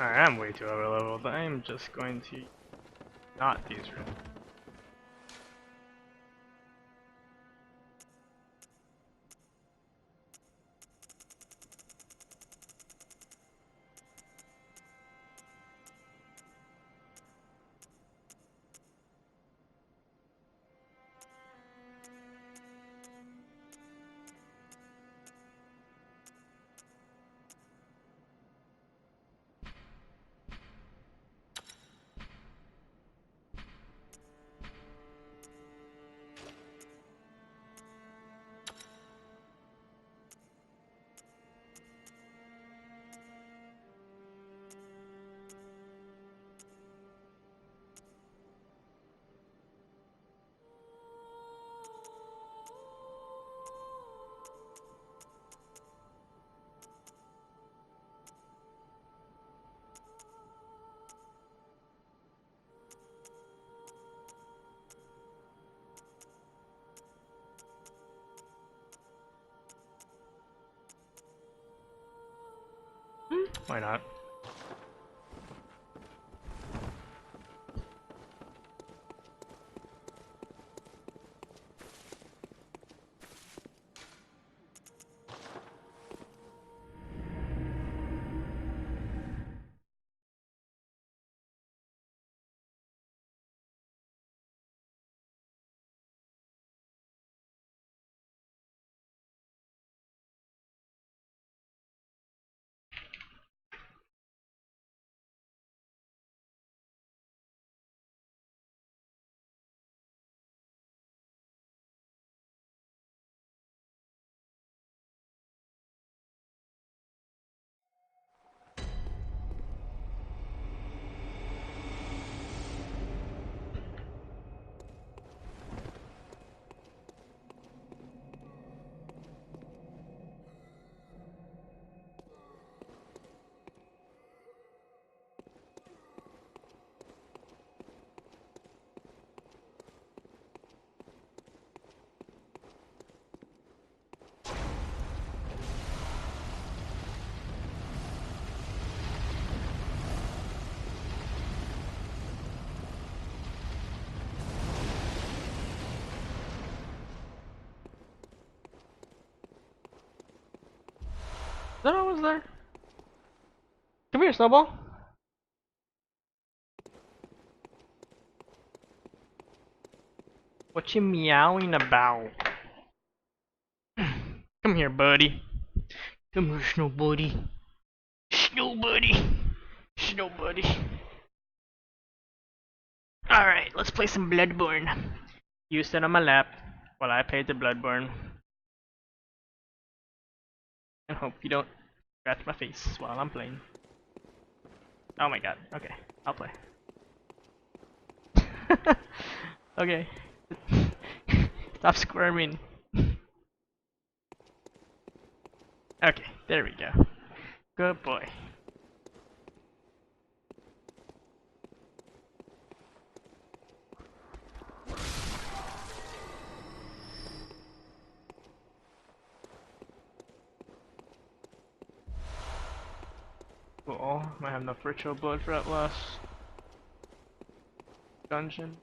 I am way too over leveled. I'm just going to not use room. Why not? Is that always there? Come here, Snowball. What you meowing about? Come here, buddy. Come here, Snow Buddy. Snow Buddy. Snow Buddy. Alright, let's play some Bloodborne. You sit on my lap while I play the Bloodborne. And hope you don't scratch my face while I'm playing. Oh my god, okay, I'll play. Okay. Stop squirming. Okay, there we go. Good boy. Cool. Might have enough ritual blood for that last dungeon.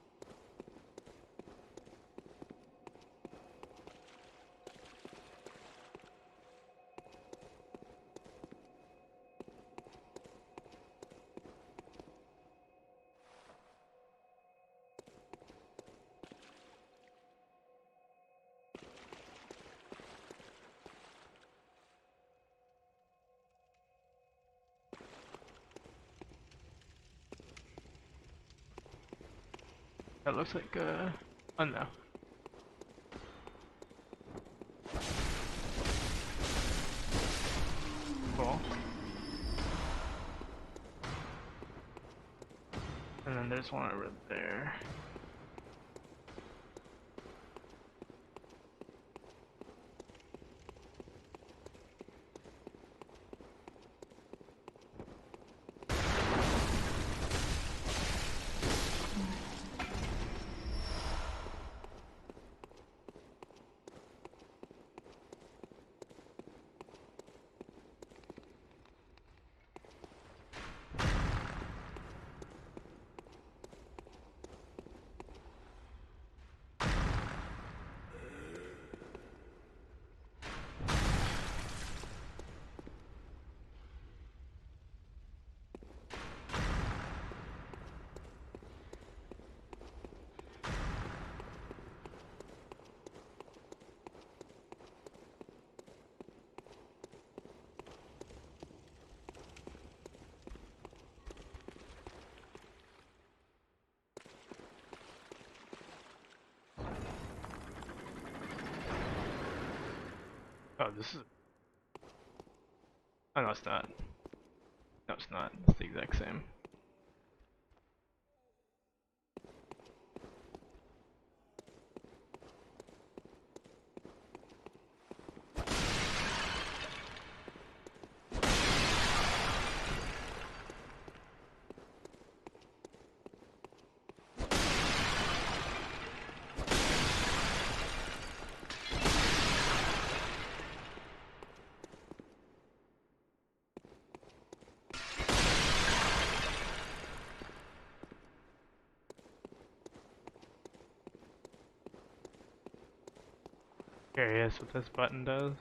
That looks like oh no. Cool. And then there's one over there. Oh, this is. Oh no, it's not. No, it's not. It's the exact same. Curious what this button does.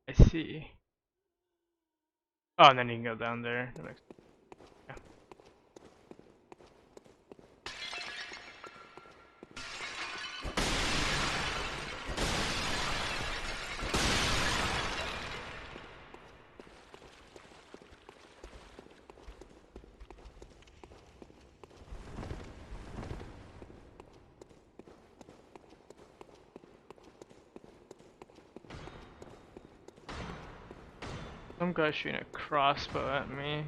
I see. Oh, and then you can go down there. That makes yeah. Some guy shooting a crossbow at me.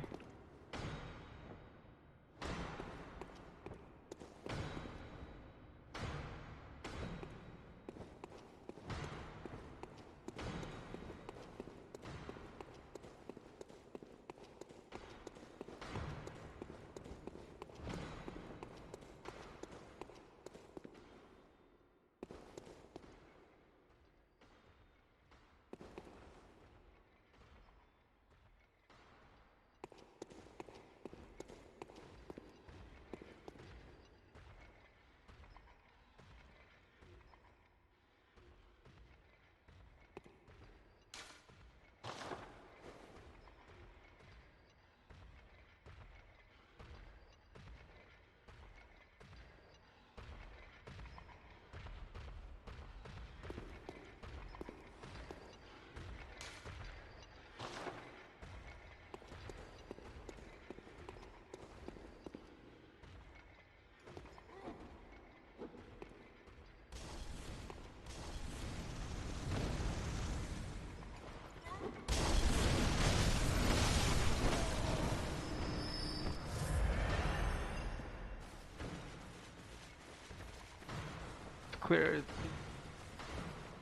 Clear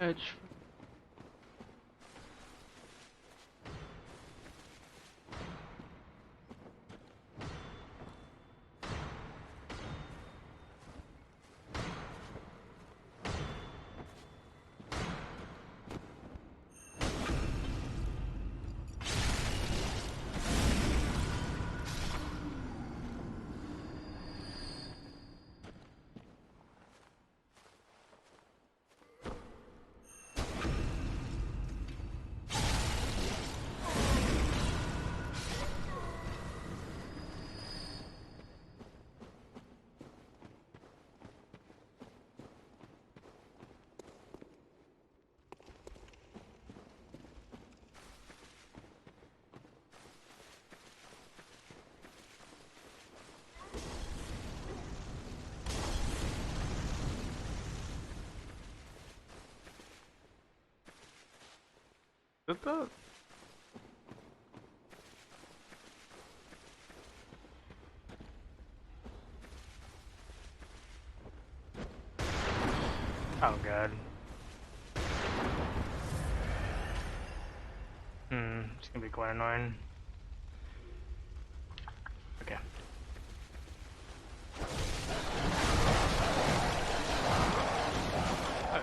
the edge. What the? Oh god. It's gonna be quite annoying. Okay. Okay.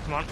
Come on.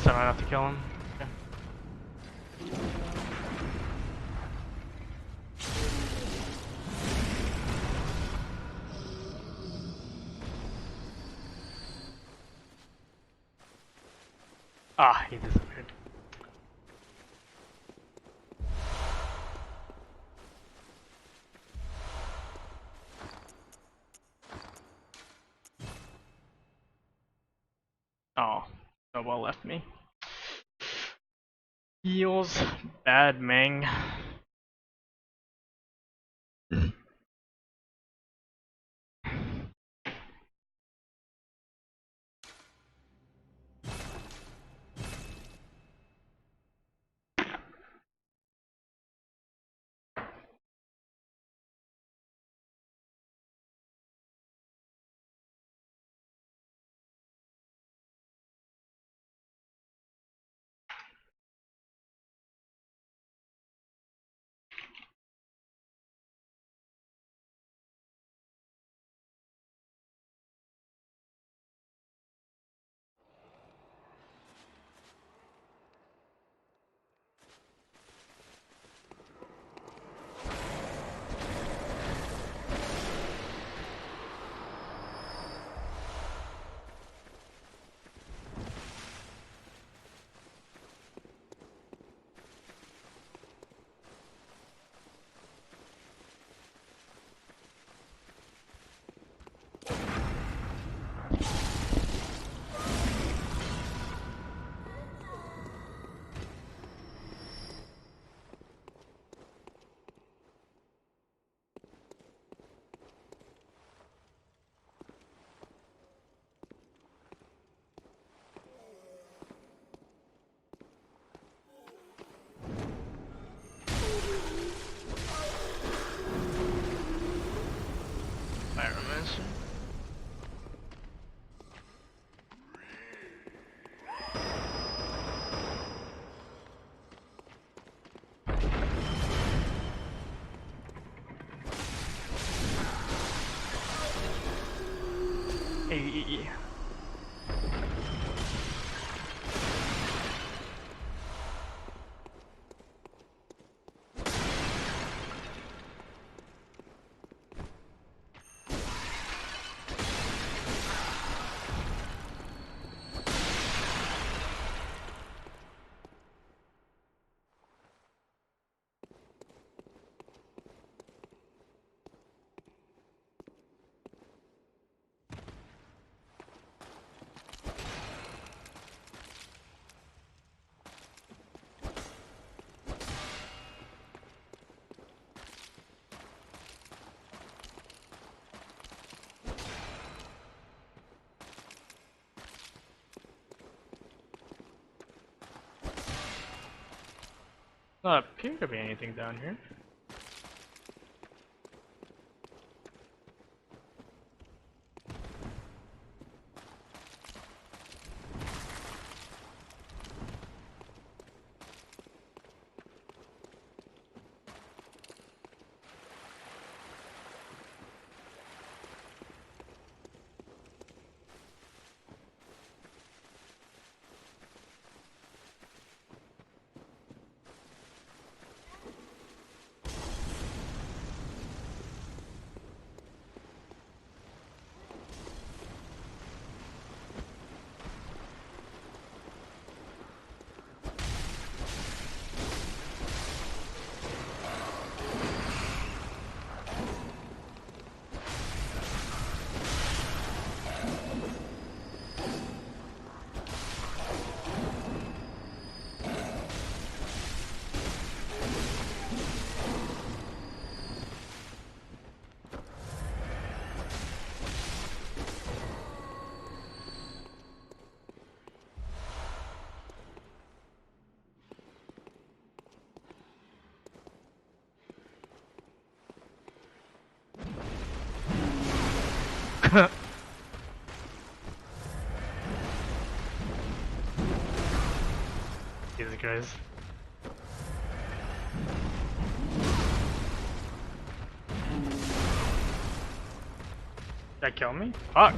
So I don't have to kill him. Okay. Ah, he disappeared. Oh, no well left me. Heals, bad Meng. Pyromancer. Hey. Not appear to be anything down here. Jesus Christ. That kill me? Fuck.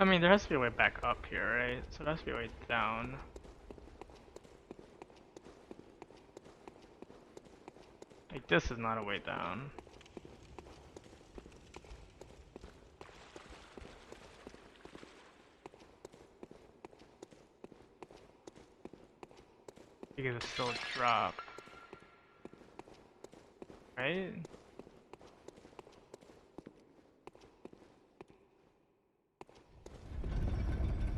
I mean, there has to be a way back up here, right? So there has to be a way down. Like, this is not a way down. Because it's still a drop. Right?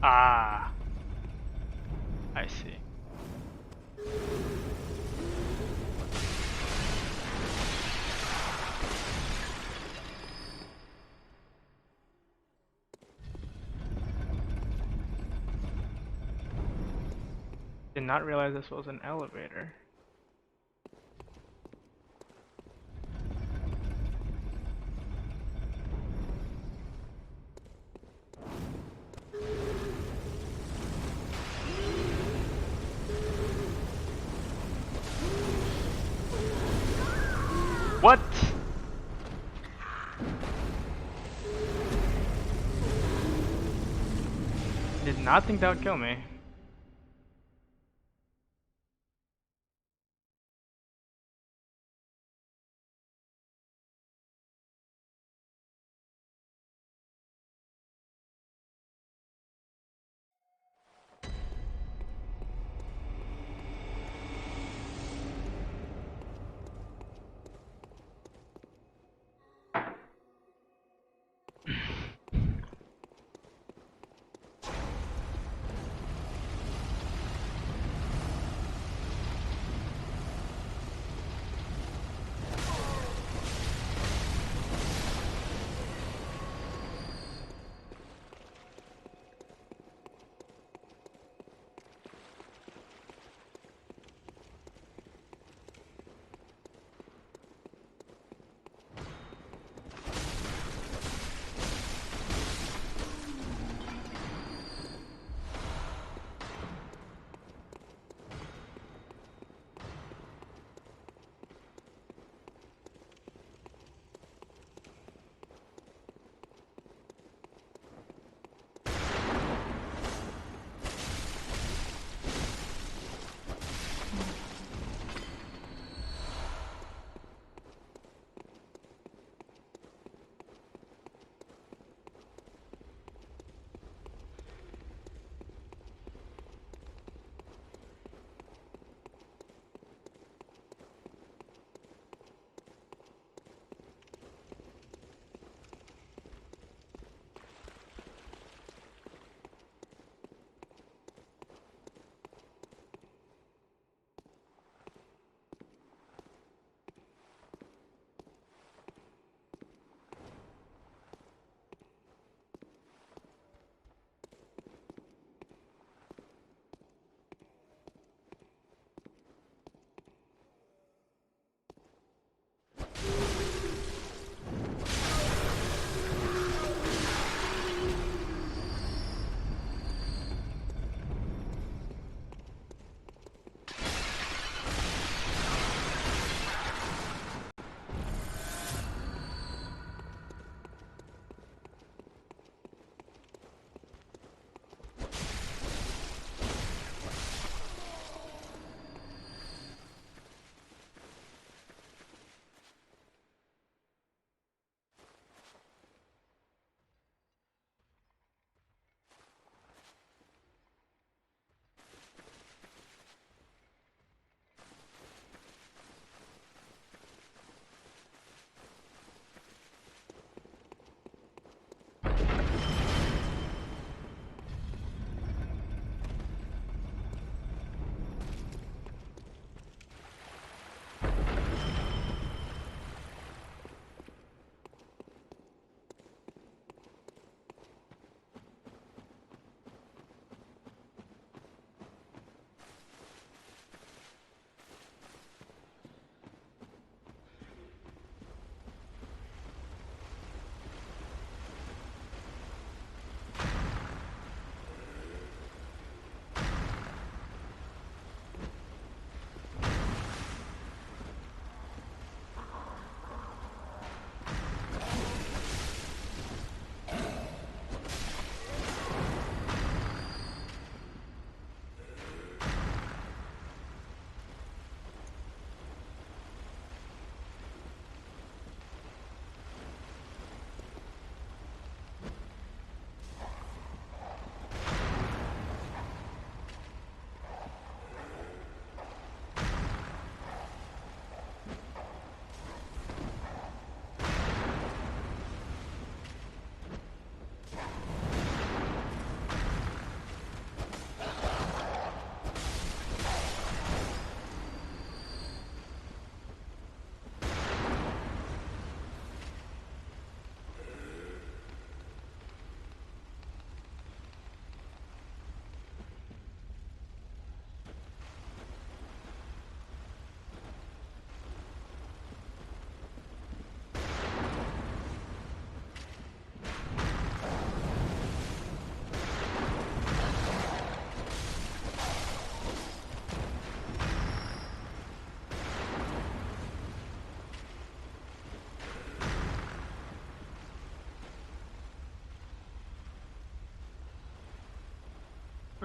Ah, I see. Did not realize this was an elevator. What? Did not think that would kill me.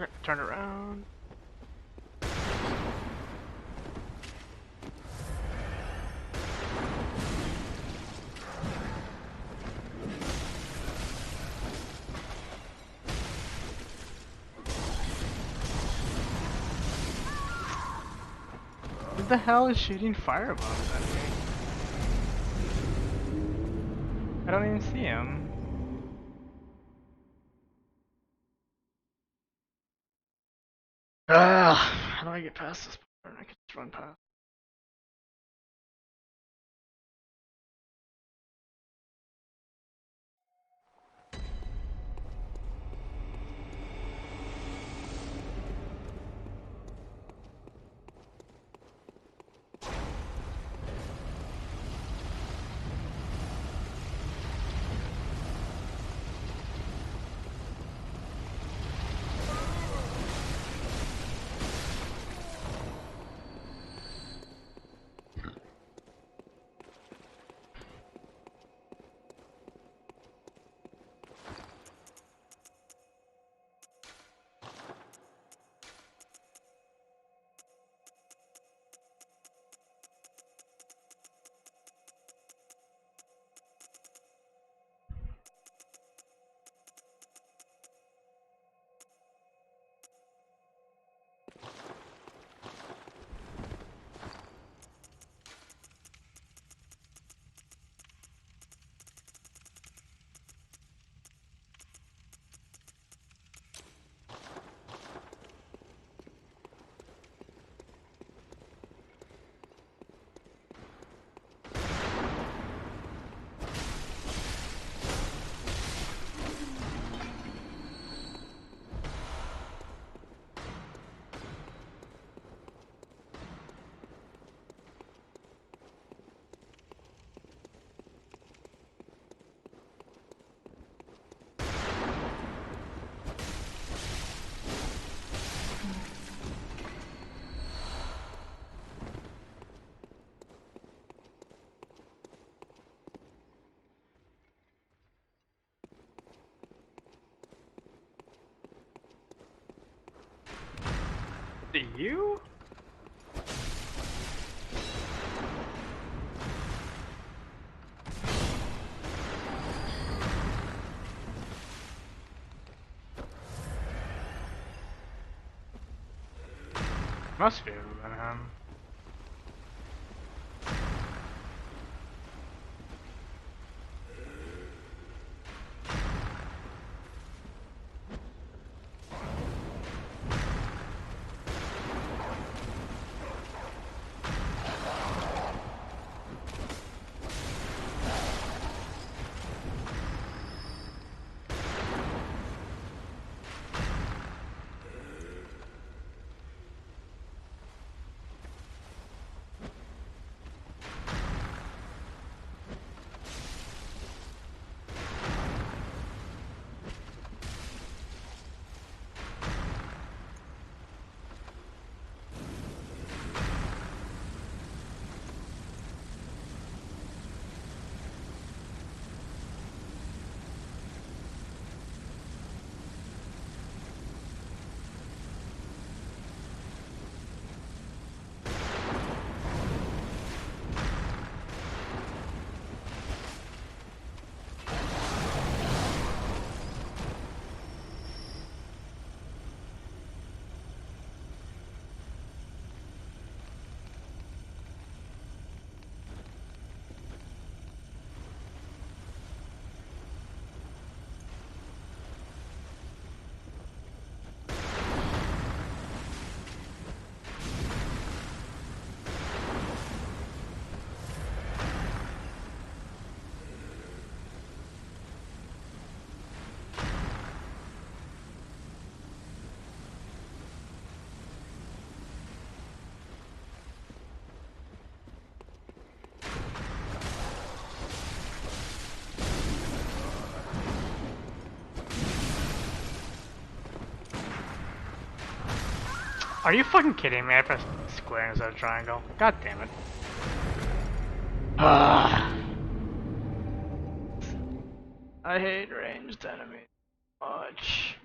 Okay, turn around. Who the hell is shooting firebombs at me? I don't even see him. Ugh, how do I get past this part? I can just run past. Do you? Must be able to him. Are you fucking kidding me? I pressed square instead of triangle. God damn it. I hate ranged enemies much.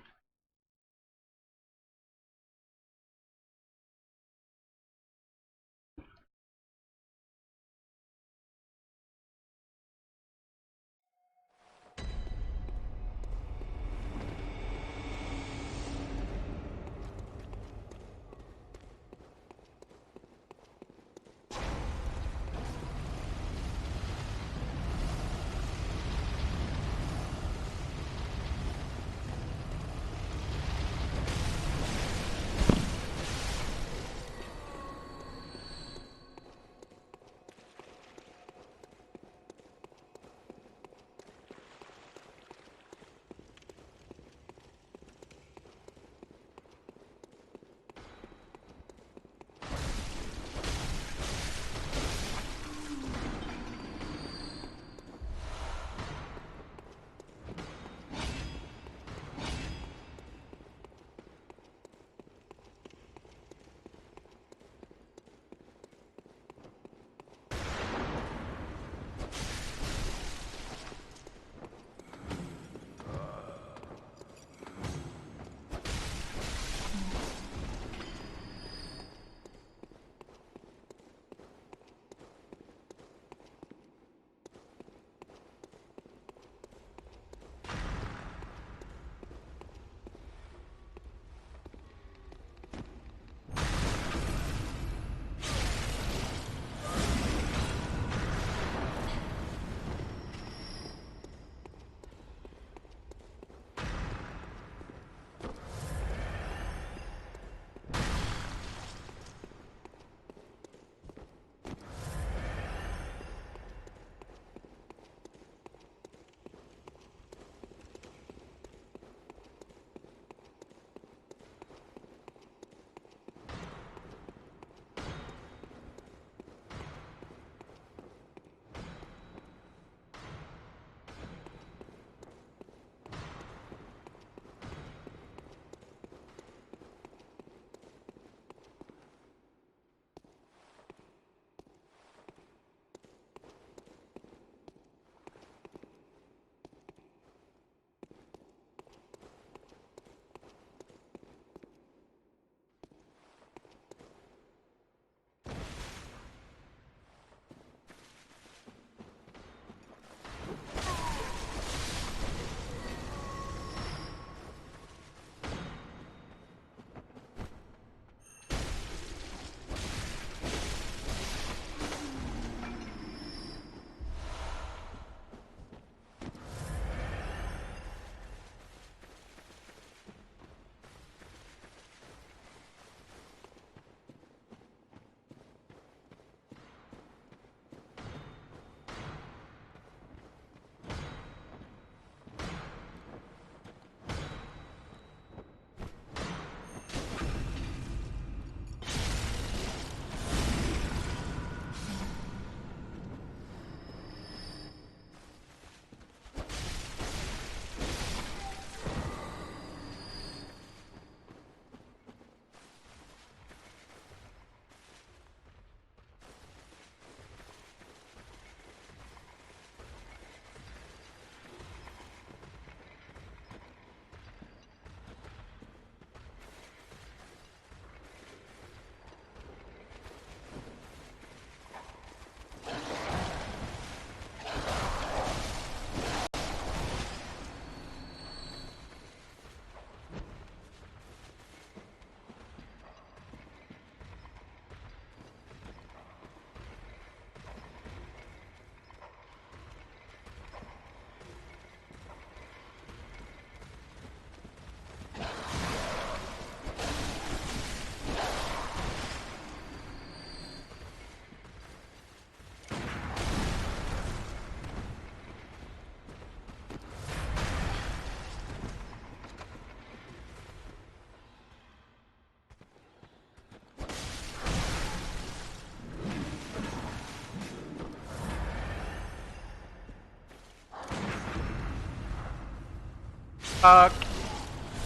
Fuck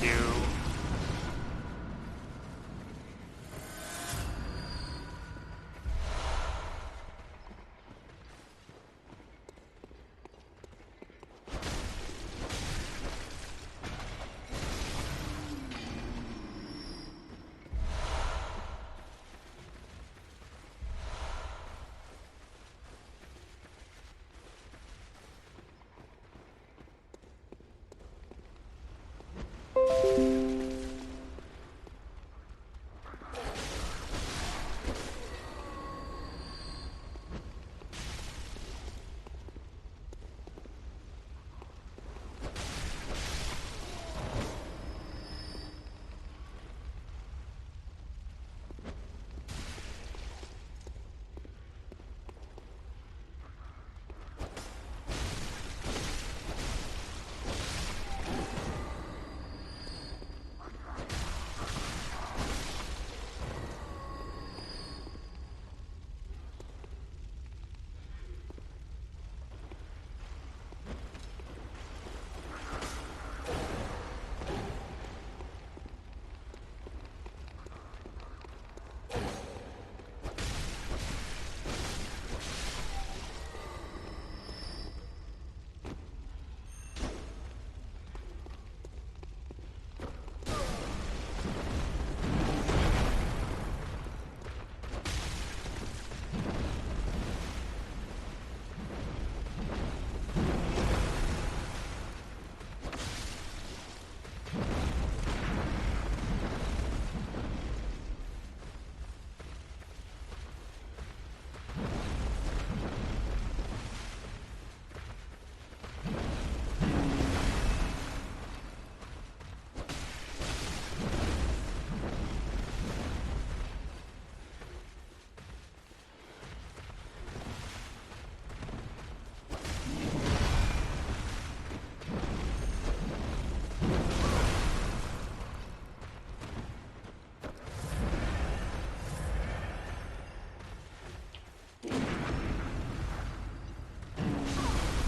you.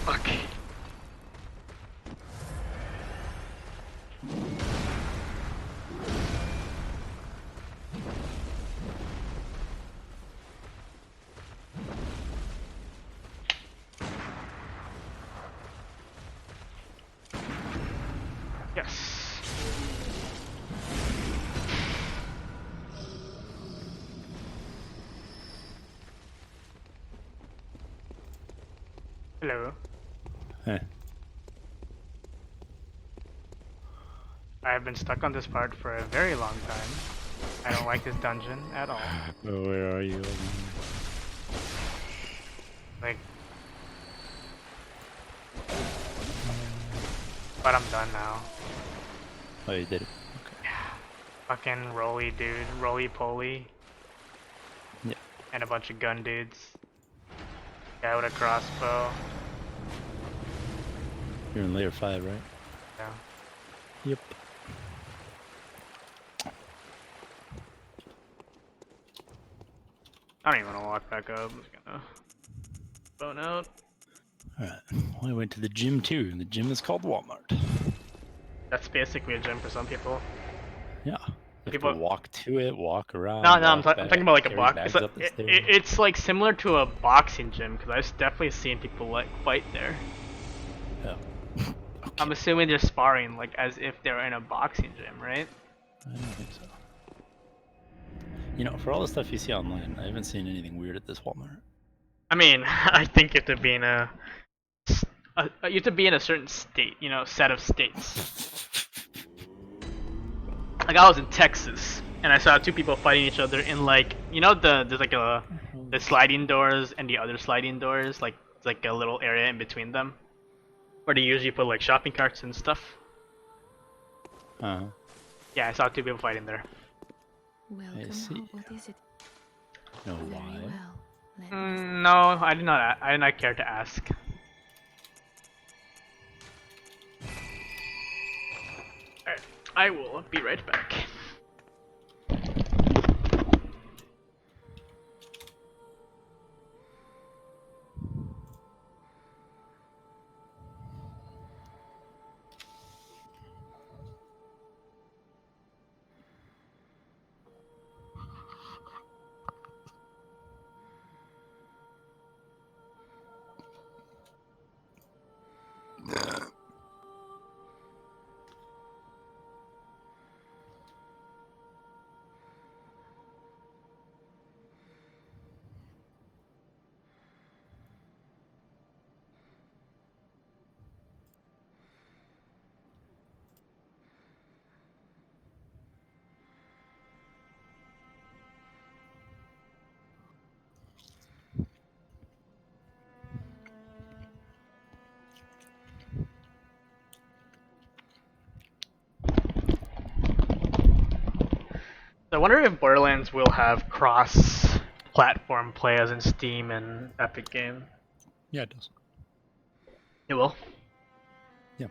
Fuck. Yes. Hello. Hey. I have been stuck on this part for a very long time. I don't like this dungeon at all. Oh, where are you? Like, but I'm done now. Oh, you did it. Okay. Fucking roly dude, roly poly, Yeah. and a bunch of gun dudes. Guy with a crossbow. You're in layer 5, right? Yeah. Yep. I don't even want to walk back up. I'm just gonna bone out. Alright. Well, I went to the gym too, and the gym is called Walmart. That's basically a gym for some people. Yeah. You have to People. walk to it, walk around, No, no, I'm walk talking back, about like a carry box. It's bags like, up the stairs. it's like similar to a boxing gym because I've definitely seen people like fight there. Oh. Okay. I'm assuming they're sparring like as if they're in a boxing gym, right? I don't think so. You know, for all the stuff you see online, I haven't seen anything weird at this Walmart. I mean, I think you have to be in you have to be in a certain state, you know, set of states. Like I was in Texas and I saw two people fighting each other in like, you know, there's like the sliding doors and the other sliding doors, like it's like a little area in between them where they usually put like shopping carts and stuff. Uh-huh. Yeah, I saw two people fighting there. I see. What is it? Know Very why? well. Let me No, I did not. I did not care to ask. Alright, I will be right back. I wonder if Borderlands will have cross-platform play as in Steam and Epic Game. Yeah, it does. It will. Yeah.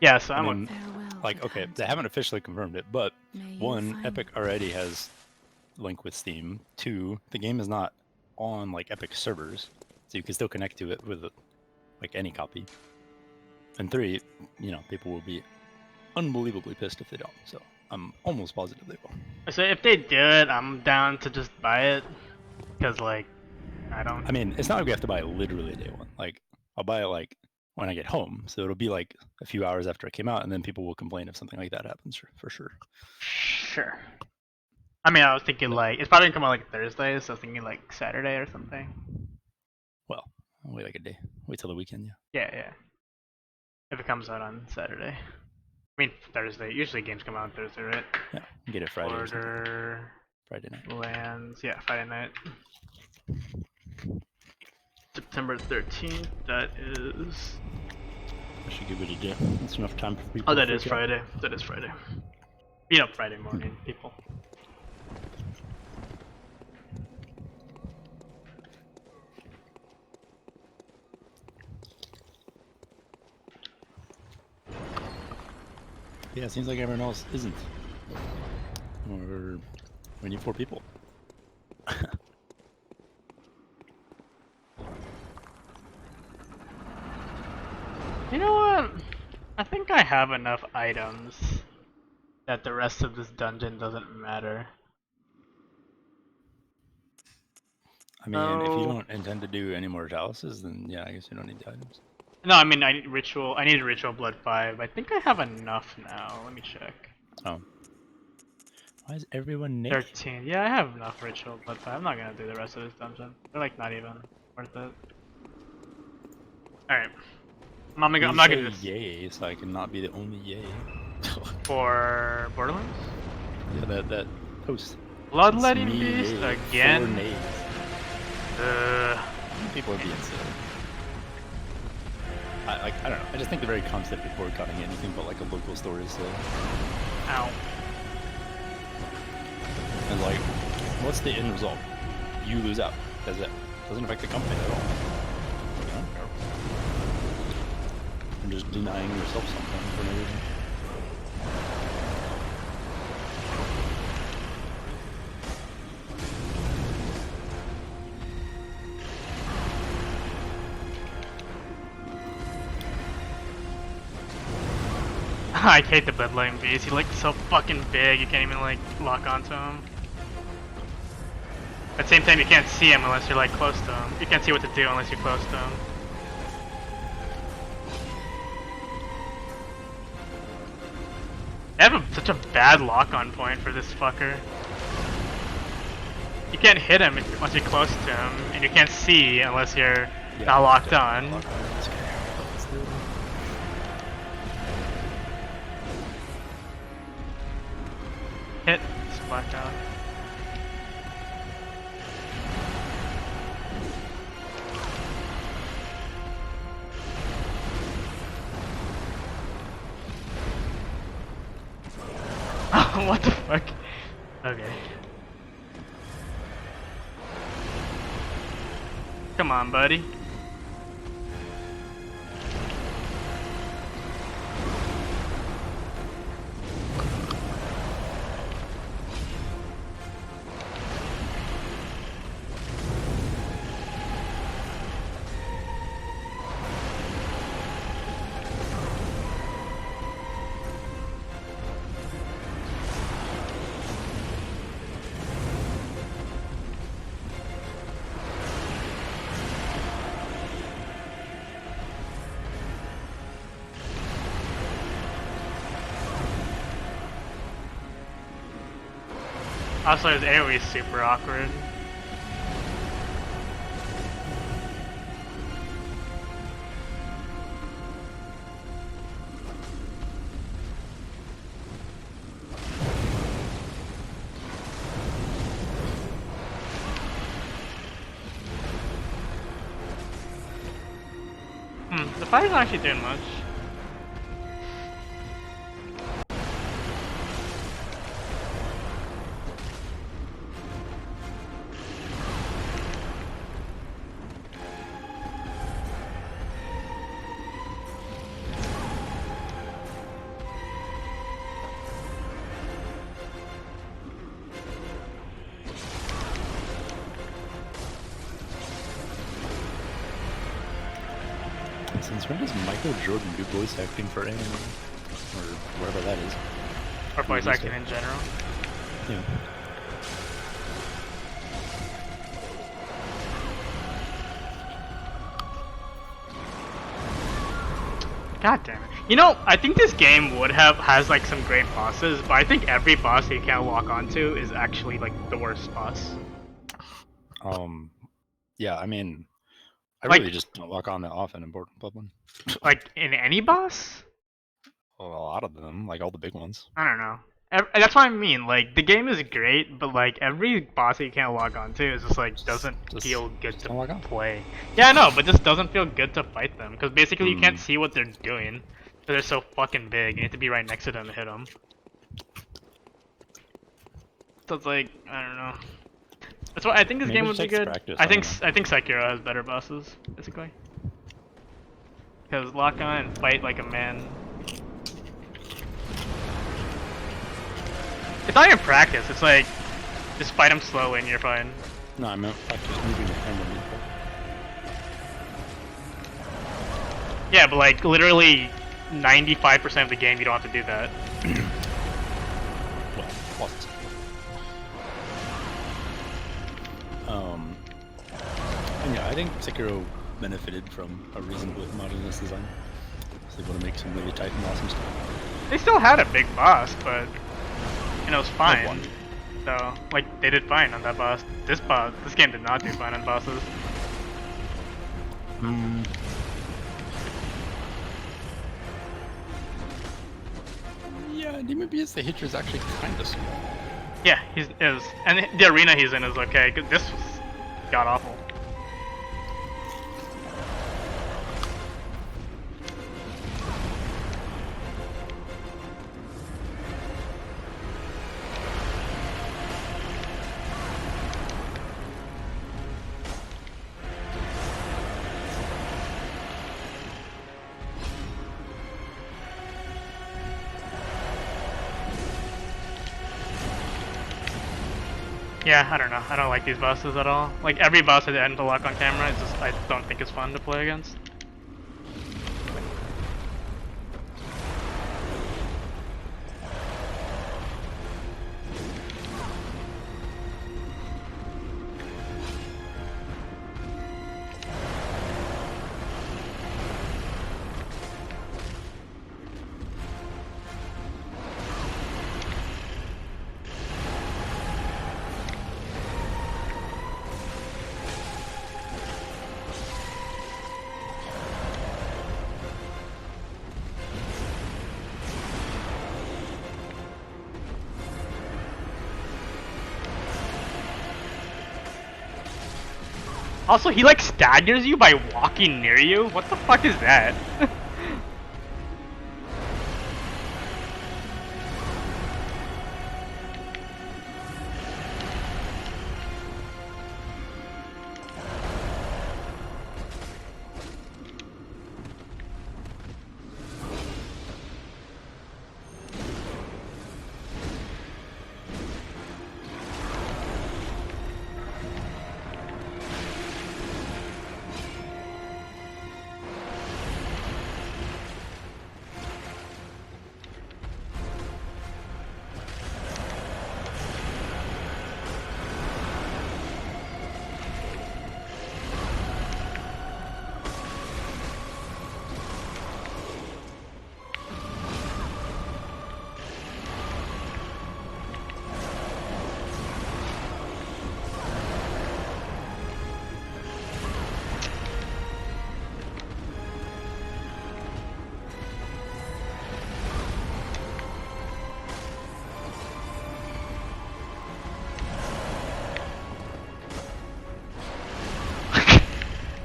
Yeah, so I I'm mean, Farewell, like, good okay, hunter. they haven't officially confirmed it, but May you one, find Epic already has link with Steam. Two, the game is not on like Epic servers, so you can still connect to it with like any copy. And three, people will be unbelievably pissed if they don't. So I'm almost positive they will. So if they do it, I'm down to just buy it, because like I don't. I mean, it's not like we have to buy it literally day one. Like I'll buy it like when I get home, so it'll be like a few hours after it came out, and then people will complain if something like that happens for sure. Sure. I mean, I was thinking like it's probably gonna come out like Thursday, so I was thinking like Saturday or something. Well, I'll wait like a day. Wait till the weekend, yeah. Yeah, yeah. If it comes out on Saturday. I mean Thursday. Usually games come out on Thursday, right? Yeah, you get it Friday or something. Order Friday night. lands. Yeah, Friday night. September 13th. That is. I should give it a day. That's enough time for people. Oh, to that is freak out. Friday. That is Friday. You know, Friday morning, people. Yeah, it seems like everyone else isn't. Or we need 4 people. You know what? I think I have enough items that the rest of this dungeon doesn't matter. I mean, if you So- don't intend to do any more chalices, then yeah, I guess you don't need the items. No, I mean I need ritual. I need ritual blood 5. I think I have enough now. Let me check. Oh. Why is everyone naked? 13. Yeah, I have enough ritual blood 5. I'm not gonna do the rest of this dungeon. They're like not even worth it. All right. I'm not Please gonna say yay, so I can not be the only yay. for Borderlands. Yeah, that post. Bloodletting It's me, Beast yay, again. 4 nays. People are being silly. I don't know. I just think the very concept of boycotting anything but like a local store is silly. Ow. And like, what's the end result? You lose out. That's it. Doesn't affect the company at all. You know? You're just denying yourself something for no reason. I hate the Bloodletting Beast. He like so fucking big. You can't even like lock onto him. At the same time, you can't see him unless you're like close to him. You can't see what to do unless you're close to him. They have such a bad lock-on point for this fucker. You can't hit him unless you're close to him, and you can't see unless you're not locked on. Lock on. This guy. Let's do it. Hit, splash out. What the fuck? Okay. Come on, buddy. Also, his AoE is super awkward. The fire's not actually doing much. Since when does Michael Jordan do voice acting for anime? Or whatever that is. Or voice acting in general. Yeah. God damn it. You know, I think this game has like some great bosses, but I think every boss you can't walk onto is actually like the worst boss. Yeah, I mean, I Like- really just don't lock on that often in Bloodborne. Like in any boss? Well, a lot of them, like all the big ones. I don't know. That's what I mean. Like the game is great, but like every boss that you can't log on to is just like doesn't feel good to don't log on. play. Yeah, I know, but just doesn't feel good to fight them because basically you can't Hmm. see what they're doing because they're so fucking big. You have to be right next to them to hit them. So it's like I don't know. That's why I think this Maybe game it would be takes good. practice, I I think don't know. I think Sekiro has better bosses basically because lock on and fight like a man. It's not even practice. It's like just fight them slowly and you're fine. No, I meant practice moving the camera. Yeah, but like literally 95% of the game you don't have to do that. Well, what? And yeah, I think Sekiro benefited from a reasonably modernist design. Was able to make some really tight and awesome stuff. They still had a big boss, but it was Like fine. one. So like they did fine on that boss. This game did not do fine on bosses. Yeah, Demon Beast, the hitcher is actually kind of small. Yeah, and the arena he's in is okay. 'Cause this was god awful. Yeah, I don't know. I don't like these bosses at all. Like every boss at the end to lock on camera, it's just I don't think it's fun to play against. Also, he like staggers you by walking near you? What the fuck is that?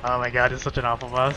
Oh my god, it's such an awful boss.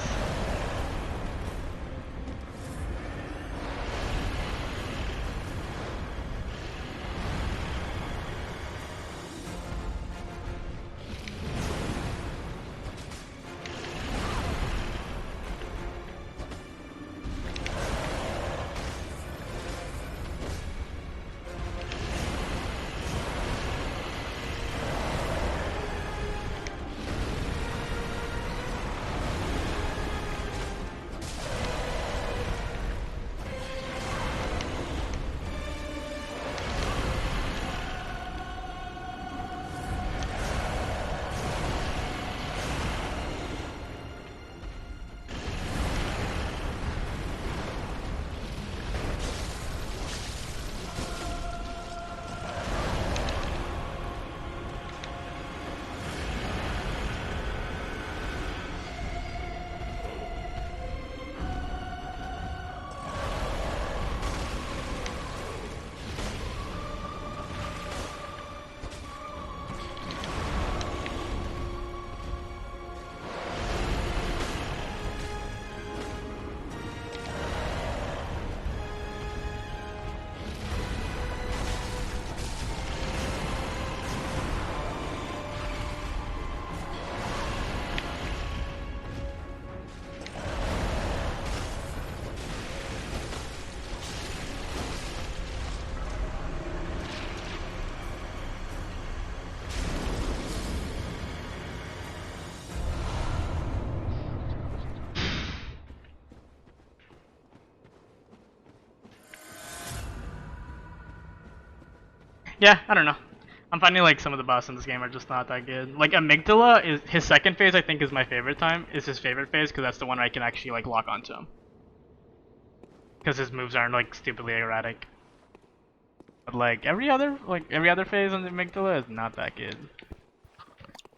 Yeah, I don't know. I'm finding like some of the bosses in this game are just not that good. Like Amygdala is his second phase. I think is my favorite time. Is his favorite phase because that's the one where I can actually like lock onto him. Because his moves aren't like stupidly erratic. But like every other phase on the Amygdala is not that good.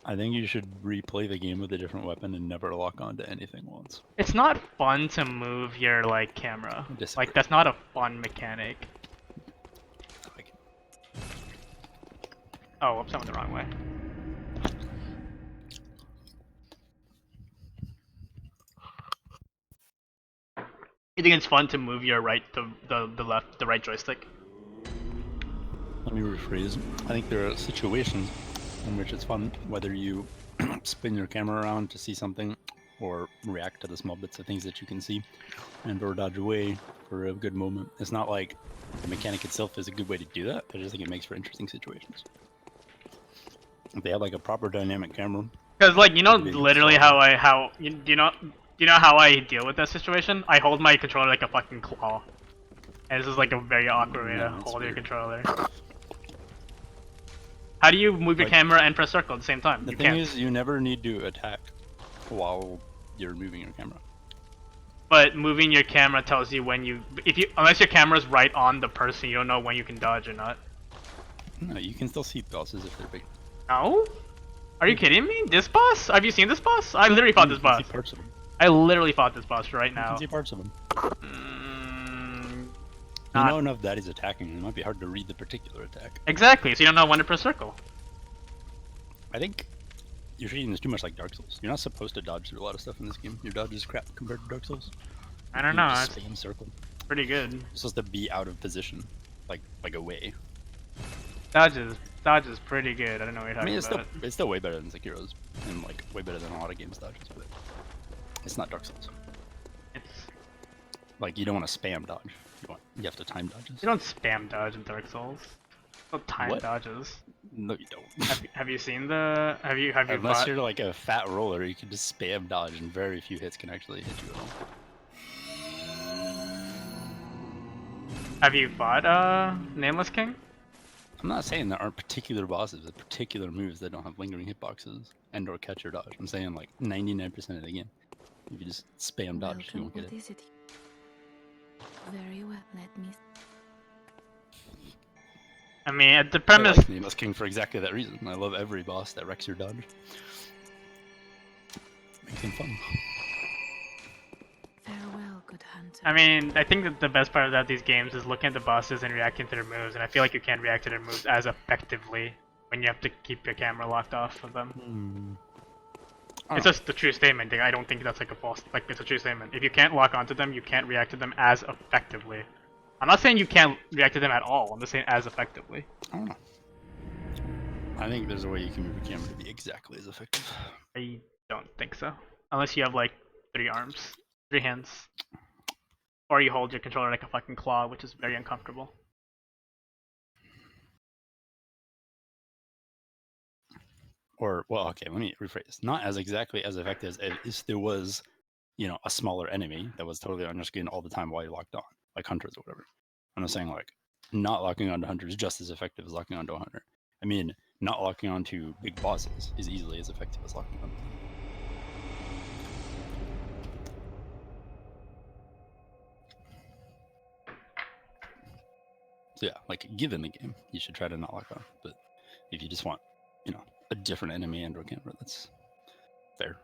I think you should replay the game with a different weapon and never lock onto anything once. It's not fun to move your like camera. I disagree. Like that's not a fun mechanic. Like, Oh, whoops, I went the wrong way. You think it's fun to move your the right joystick? let me rephrase. I think there are situations in which it's fun, whether you spin your camera around to see something or react to the small bits of things that you can see and or dodge away for a good moment. It's not like the mechanic itself is a good way to do that. I just think it makes for interesting situations. If they have like a proper dynamic camera, Because like you know it'd be a good literally start. how do you know how I deal with that situation? I hold my controller like a fucking claw. And this is like a very awkward way to Yeah, that's hold your weird. controller. How do you move your Like, camera and press circle at the same time? the You thing can't. is, you never need to attack while you're moving your camera. But moving your camera tells you when you unless your camera's right on the person, you don't know when you can dodge or not. No, you can still see bosses if they're big. No? Are you kidding me? This boss? Have you seen this boss? I literally fought You this can see boss. parts of them. I literally fought this boss right You can now. see parts of them. Mm, You not know enough that he's attacking. It might be hard to read the particular attack. exactly. So you don't know when to press circle. I think you're treating this too much like Dark Souls. You're not supposed to dodge through a lot of stuff in this game. Your dodge is crap compared to Dark Souls. I don't You know. just It's spam circle. pretty good. You're supposed to be out of position, like away. Dodge is pretty good. I don't know what you're I talking mean, about. it's still way better than Sekiro's, and like way better than a lot of games dodges. But it's not Dark Souls. It's Like you don't want to spam dodge. You have to time dodges. you don't spam dodge in Dark Souls. No time What? dodges. No, you don't. Have you seen the have you Unless fought you're like a fat roller, you can just spam dodge, and very few hits can actually hit you at all. Nameless King? I'm not saying there aren't particular bosses with particular moves that don't have lingering hitboxes and or catch or dodge. I'm saying like 99% of the game, if you just spam dodge, you Welcome. won't get What it. is it? Very well. Let me. I mean, the I premise. like Nameless King for exactly that reason. I love every boss that wrecks your dodge. Makes him fun. Farewell, good hunter. I mean, I think that the best part about these games is looking at the bosses and reacting to their moves, and I feel like you can't react to their moves as effectively when you have to keep your camera locked off of them. It's just the true statement. I don't think that's like a false. Like it's a true statement. If you can't lock onto them, you can't react to them as effectively. I'm not saying you can't react to them at all. I'm just saying as effectively. I don't know. I think there's a way you can move your camera to be exactly as effective. I don't think so. Unless you have like 3 arms, 3 hands, or you hold your controller like a fucking claw, which is very uncomfortable. Or, well, okay, let me rephrase. Not as exactly as effective as if there was, a smaller enemy that was totally on your screen all the time while you're locked on, like hunters or whatever. I'm not saying like not locking onto hunters is just as effective as locking onto a hunter. I mean, not locking onto big bosses is easily as effective as locking onto them. So yeah, like given the game, you should try to not lock on. But if you just want, a different enemy and or camera, that's fair.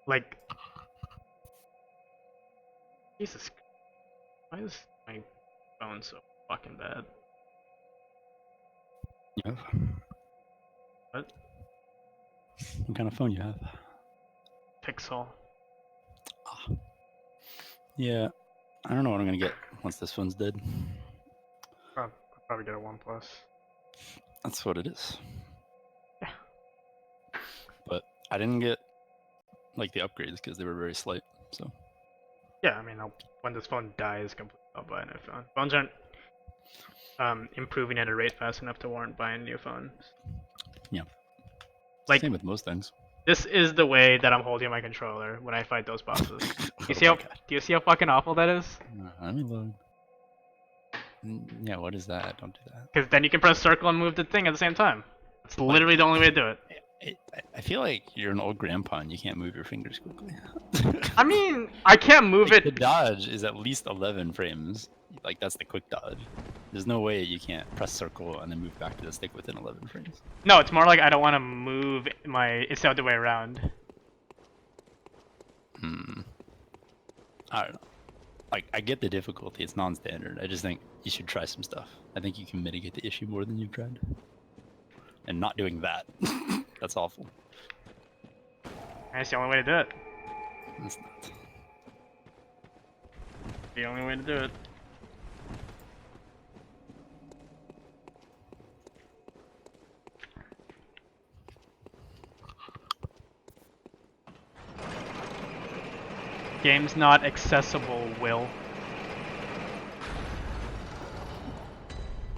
Like, Jesus, why is my phone so fucking bad? You have? What? What kind of phone you have? Pixel. Yeah, I don't know what I'm gonna get once this phone's dead. Probably get a OnePlus. That's what it is. Yeah. But I didn't get like the upgrades because they were very slight. So Yeah, I mean, when this phone dies completely, I'll buy a new phone. Phones aren't improving at a rate fast enough to warrant buying new phones. yeah, Like, same with most things. This is the way that I'm holding my controller when I fight those bosses. Oh You see how my God. do you see how fucking awful that is? Let me load. Yeah, what is that? Don't do that. Because then you can press circle and move the thing at the same time. It's literally the only way to do it. I feel like you're an old grandpa and you can't move your fingers quickly. I mean, I can't move Like, the it. dodge is at least 11 frames. Like, that's the quick dodge. There's no way you can't press circle and then move back to the stick within 11 frames. No, it's more like I don't want to move my. It's the other way around. I don't know. Like, I get the difficulty. It's non-standard. I just think you should try some stuff. I think you can mitigate the issue more than you've tried. And not doing that. That's awful. That's the only way to do it. That's not. The only way to do it. Game's not accessible, Will.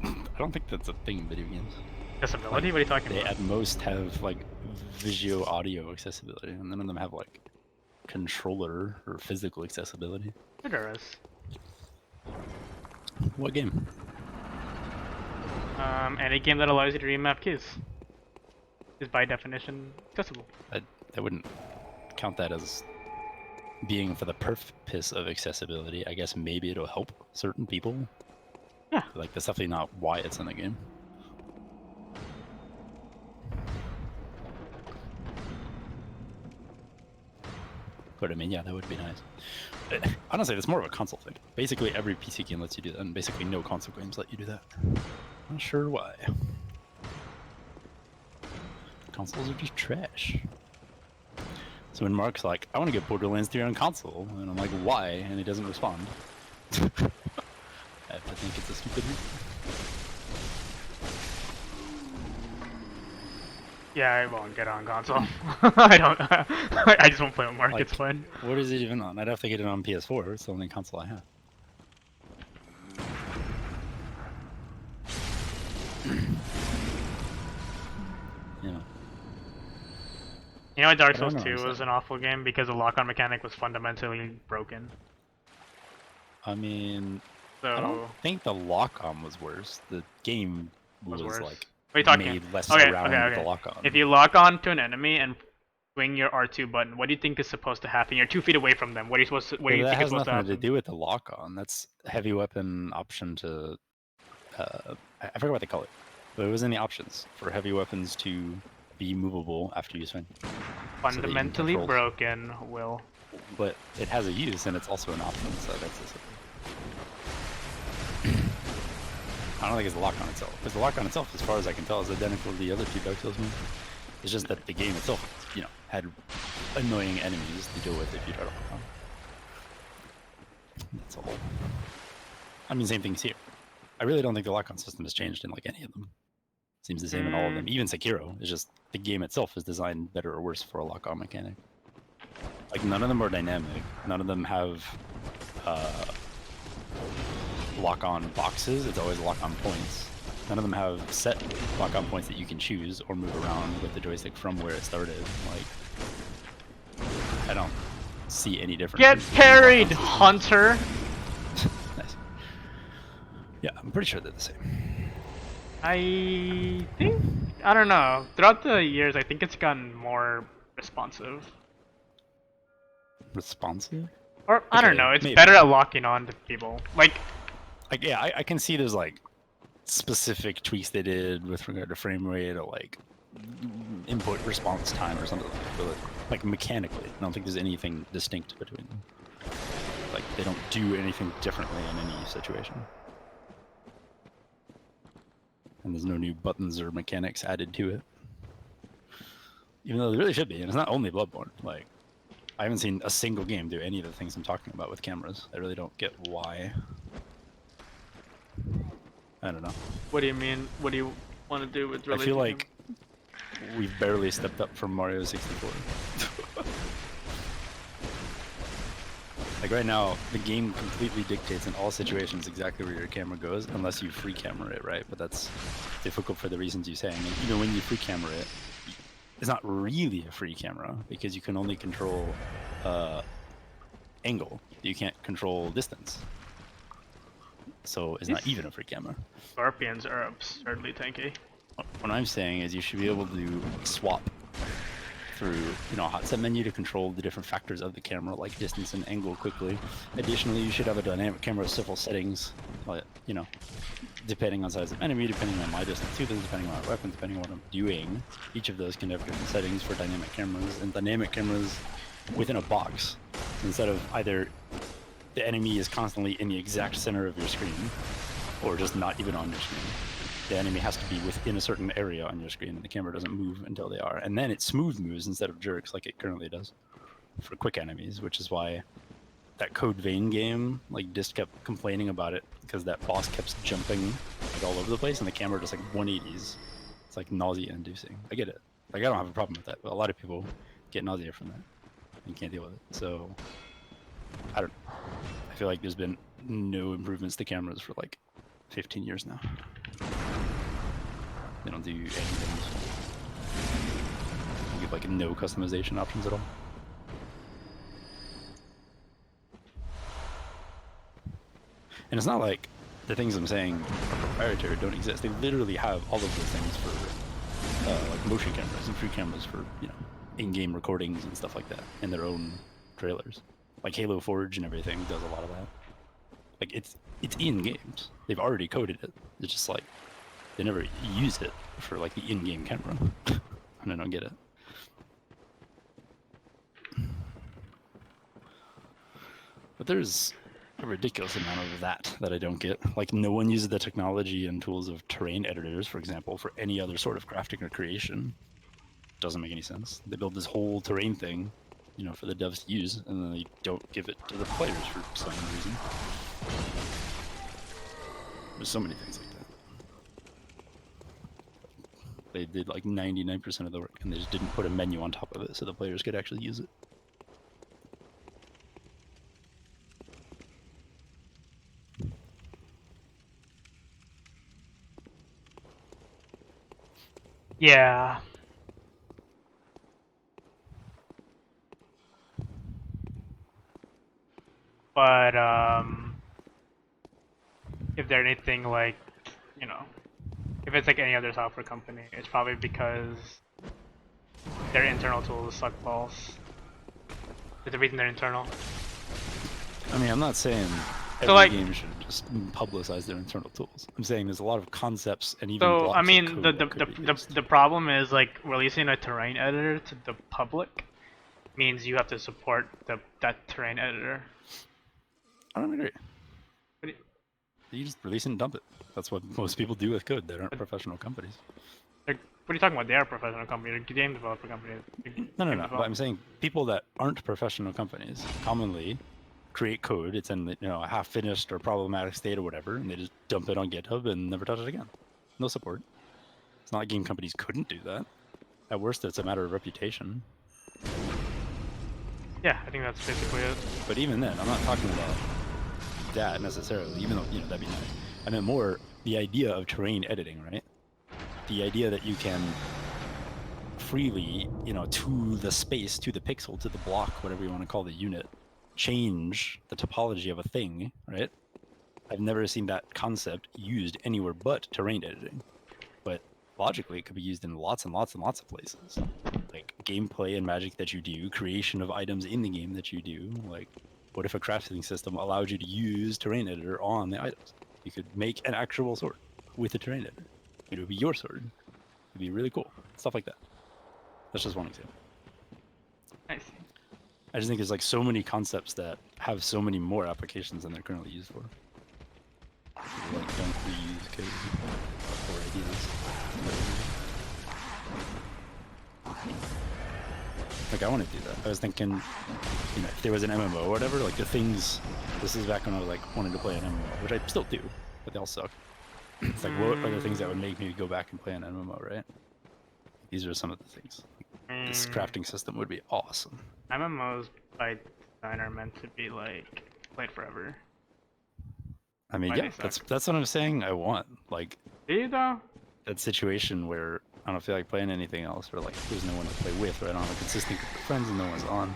I don't think that's a thing in video games. Accessibility? What are you talking They about? at most have like visual audio accessibility, and none of them have like controller or physical accessibility. There is. What game? Any game that allows you to remap keys is by definition accessible. I wouldn't count that as being for the purpose of accessibility. I guess maybe it'll help certain people. Yeah. Like, that's definitely not why it's in the game. But I mean, yeah, that would be nice. Honestly, it's more of a console thing. Basically, every PC game lets you do that, and basically no console games let you do that. Not sure why. Consoles are just trash. So when Mark's like, I want to get Borderlands 3 on console, and I'm like, why? And he doesn't respond. I have to think it's a stupid reason. Yeah, I won't get on console. I don't. I just won't play with Mark. Like, It's fine. What is it even on? I'd have to get it on PS4. It's the only console I have. You know. You know, Dark I don't Souls know, 2 was an awful game because the lock-on mechanic was fundamentally broken. I mean, So I don't think the lock-on was worse. The game was worse. like What are you talking? made less Okay, around okay, the okay. lock-on. If you lock on to an enemy and swing your R2 button, what do you think is supposed to happen? You're 2 feet away from them. What are you supposed to? What do you that think is has supposed to nothing happen? to do with the lock-on. That's a heavy weapon option to. I forget what they call it, but it was in the options for heavy weapons to be movable after you swing. Fundamentally control. broken, Will. But it has a use, and it's also an option, so that's it. I don't think it's the lock-on itself, because the lock-on itself, as far as I can tell, is identical to the other two Dark Souls moves. It's just that the game itself, you know, had annoying enemies to deal with if you try to lock on. That's all. I mean, same things here. I really don't think the lock-on system has changed in like any of them. Seems the same in all of them. Even Sekiro, it's just the game itself is designed better or worse for a lock-on mechanic. Like, none of them are dynamic. None of them have lock-on boxes. It's always lock-on points. None of them have set lock-on points that you can choose or move around with the joystick from where it started. Like, I don't see any difference. Get parried, Hunter! Nice. Yeah, I'm pretty sure they're the same. I think, I don't know. Throughout the years, I think it's gotten more responsive. Responsive? Or, I don't Okay, know, it's maybe. better at locking on to people. Like, Yeah, I can see there's like specific tweaks they did with regard to frame rate or like input response time or something like that. But like mechanically, I don't think there's anything distinct between them. Like, they don't do anything differently in any situation. And there's no new buttons or mechanics added to it. Even though there really should be, and it's not only Bloodborne. Like, I haven't seen a single game do any of the things I'm talking about with cameras. I really don't get why. I don't know. what do you mean? What do you want to do with I related feel to like we've barely stepped up from Mario 64. Like, right now, the game completely dictates in all situations exactly where your camera goes, unless you free camera it, right? But that's difficult for the reasons you say. I mean, even when you free camera it, it's not really a free camera because you can only control angle. You can't control distance. So it's not even a free camera. Scorpions are absurdly tanky. What I'm saying is you should be able to swap through, a hot set menu to control the different factors of the camera, like distance and angle quickly. Additionally, you should have a dynamic camera with several settings, depending on size of enemy, depending on my distance to them, depending on my weapon, depending on what I'm doing. Each of those can have different settings for dynamic cameras, and dynamic cameras within a box. Instead of either the enemy is constantly in the exact center of your screen, or just not even on your screen. The enemy has to be within a certain area on your screen, and the camera doesn't move until they are. And then it smooth moves instead of jerks like it currently does for quick enemies, which is why that Code Vein game, like, Dist kept complaining about it because that boss kept jumping like all over the place, and the camera just like 180s. It's like nausea-inducing. I get it. Like, I don't have a problem with that, but a lot of people get nausea from that and can't deal with it. So I feel like there's been no improvements to cameras for like 15 years now. They don't do anything. They give like no customization options at all. And it's not like the things I'm saying are proprietary, don't exist. They literally have all of those things for like motion cameras and free cameras for, in-game recordings and stuff like that in their own trailers. Like Halo Forge and everything does a lot of that. Like it's in games. They've already coded it. It's just like they never use it for like the in-game camera. And I don't get it. But there's a ridiculous amount of that I don't get. Like, no one uses the technology and tools of terrain editors, for example, for any other sort of crafting or creation. Doesn't make any sense. They build this whole terrain thing, for the devs to use, and then they don't give it to the players for some reason. There's so many things like that. They did like 99% of the work, and they just didn't put a menu on top of it so the players could actually use it. Yeah. But if they're anything like, if it's like any other software company, it's probably because their internal tools suck balls. There's a reason they're internal. I mean, I'm not saying So, like, every game should just publicize their internal tools. I'm saying there's a lot of concepts and even So blocks I of mean, code the that could be used. the problem is like releasing a terrain editor to the public means you have to support that terrain editor. I don't agree. But You just release it and dump it. That's what most people do with code. They aren't professional companies. what are you talking about? They are a professional company. They're a game developer company. No. But I'm saying people that aren't professional companies commonly create code. It's in a half-finished or problematic state or whatever, and they just dump it on GitHub and never touch it again. No support. It's not like game companies couldn't do that. At worst, it's a matter of reputation. Yeah, I think that's basically it. But even then, I'm not talking about that necessarily, even though, that'd be nice. I meant more the idea of terrain editing, right? The idea that you can freely, to the space, to the pixel, to the block, whatever you want to call the unit, change the topology of a thing, right? I've never seen that concept used anywhere but terrain editing. But logically, it could be used in lots and lots and lots of places. Like gameplay and magic that you do, creation of items in the game that you do. Like, what if a crafting system allowed you to use terrain editor on the items? You could make an actual sword with a terrain editor. It would be your sword. It'd be really cool. Stuff like that. That's just one example. I see. I just think there's like so many concepts that have so many more applications than they're currently used for. People like don't reuse code or ideas. Like, I want to do that. I was thinking, if there was an MMO or whatever, like the things. This is back when I was like wanting to play an MMO, which I still do, but they all suck. It's like, what are the things that would make me go back and play an MMO, right? These are some of the things. This crafting system would be awesome. MMOs by design are meant to be like played forever. I mean, Why yeah, they suck. that's what I'm saying. I want, like, Do you though? that situation where I don't feel like playing anything else, or like there's no one to play with, or I don't have a consistent group of friends and no one's on.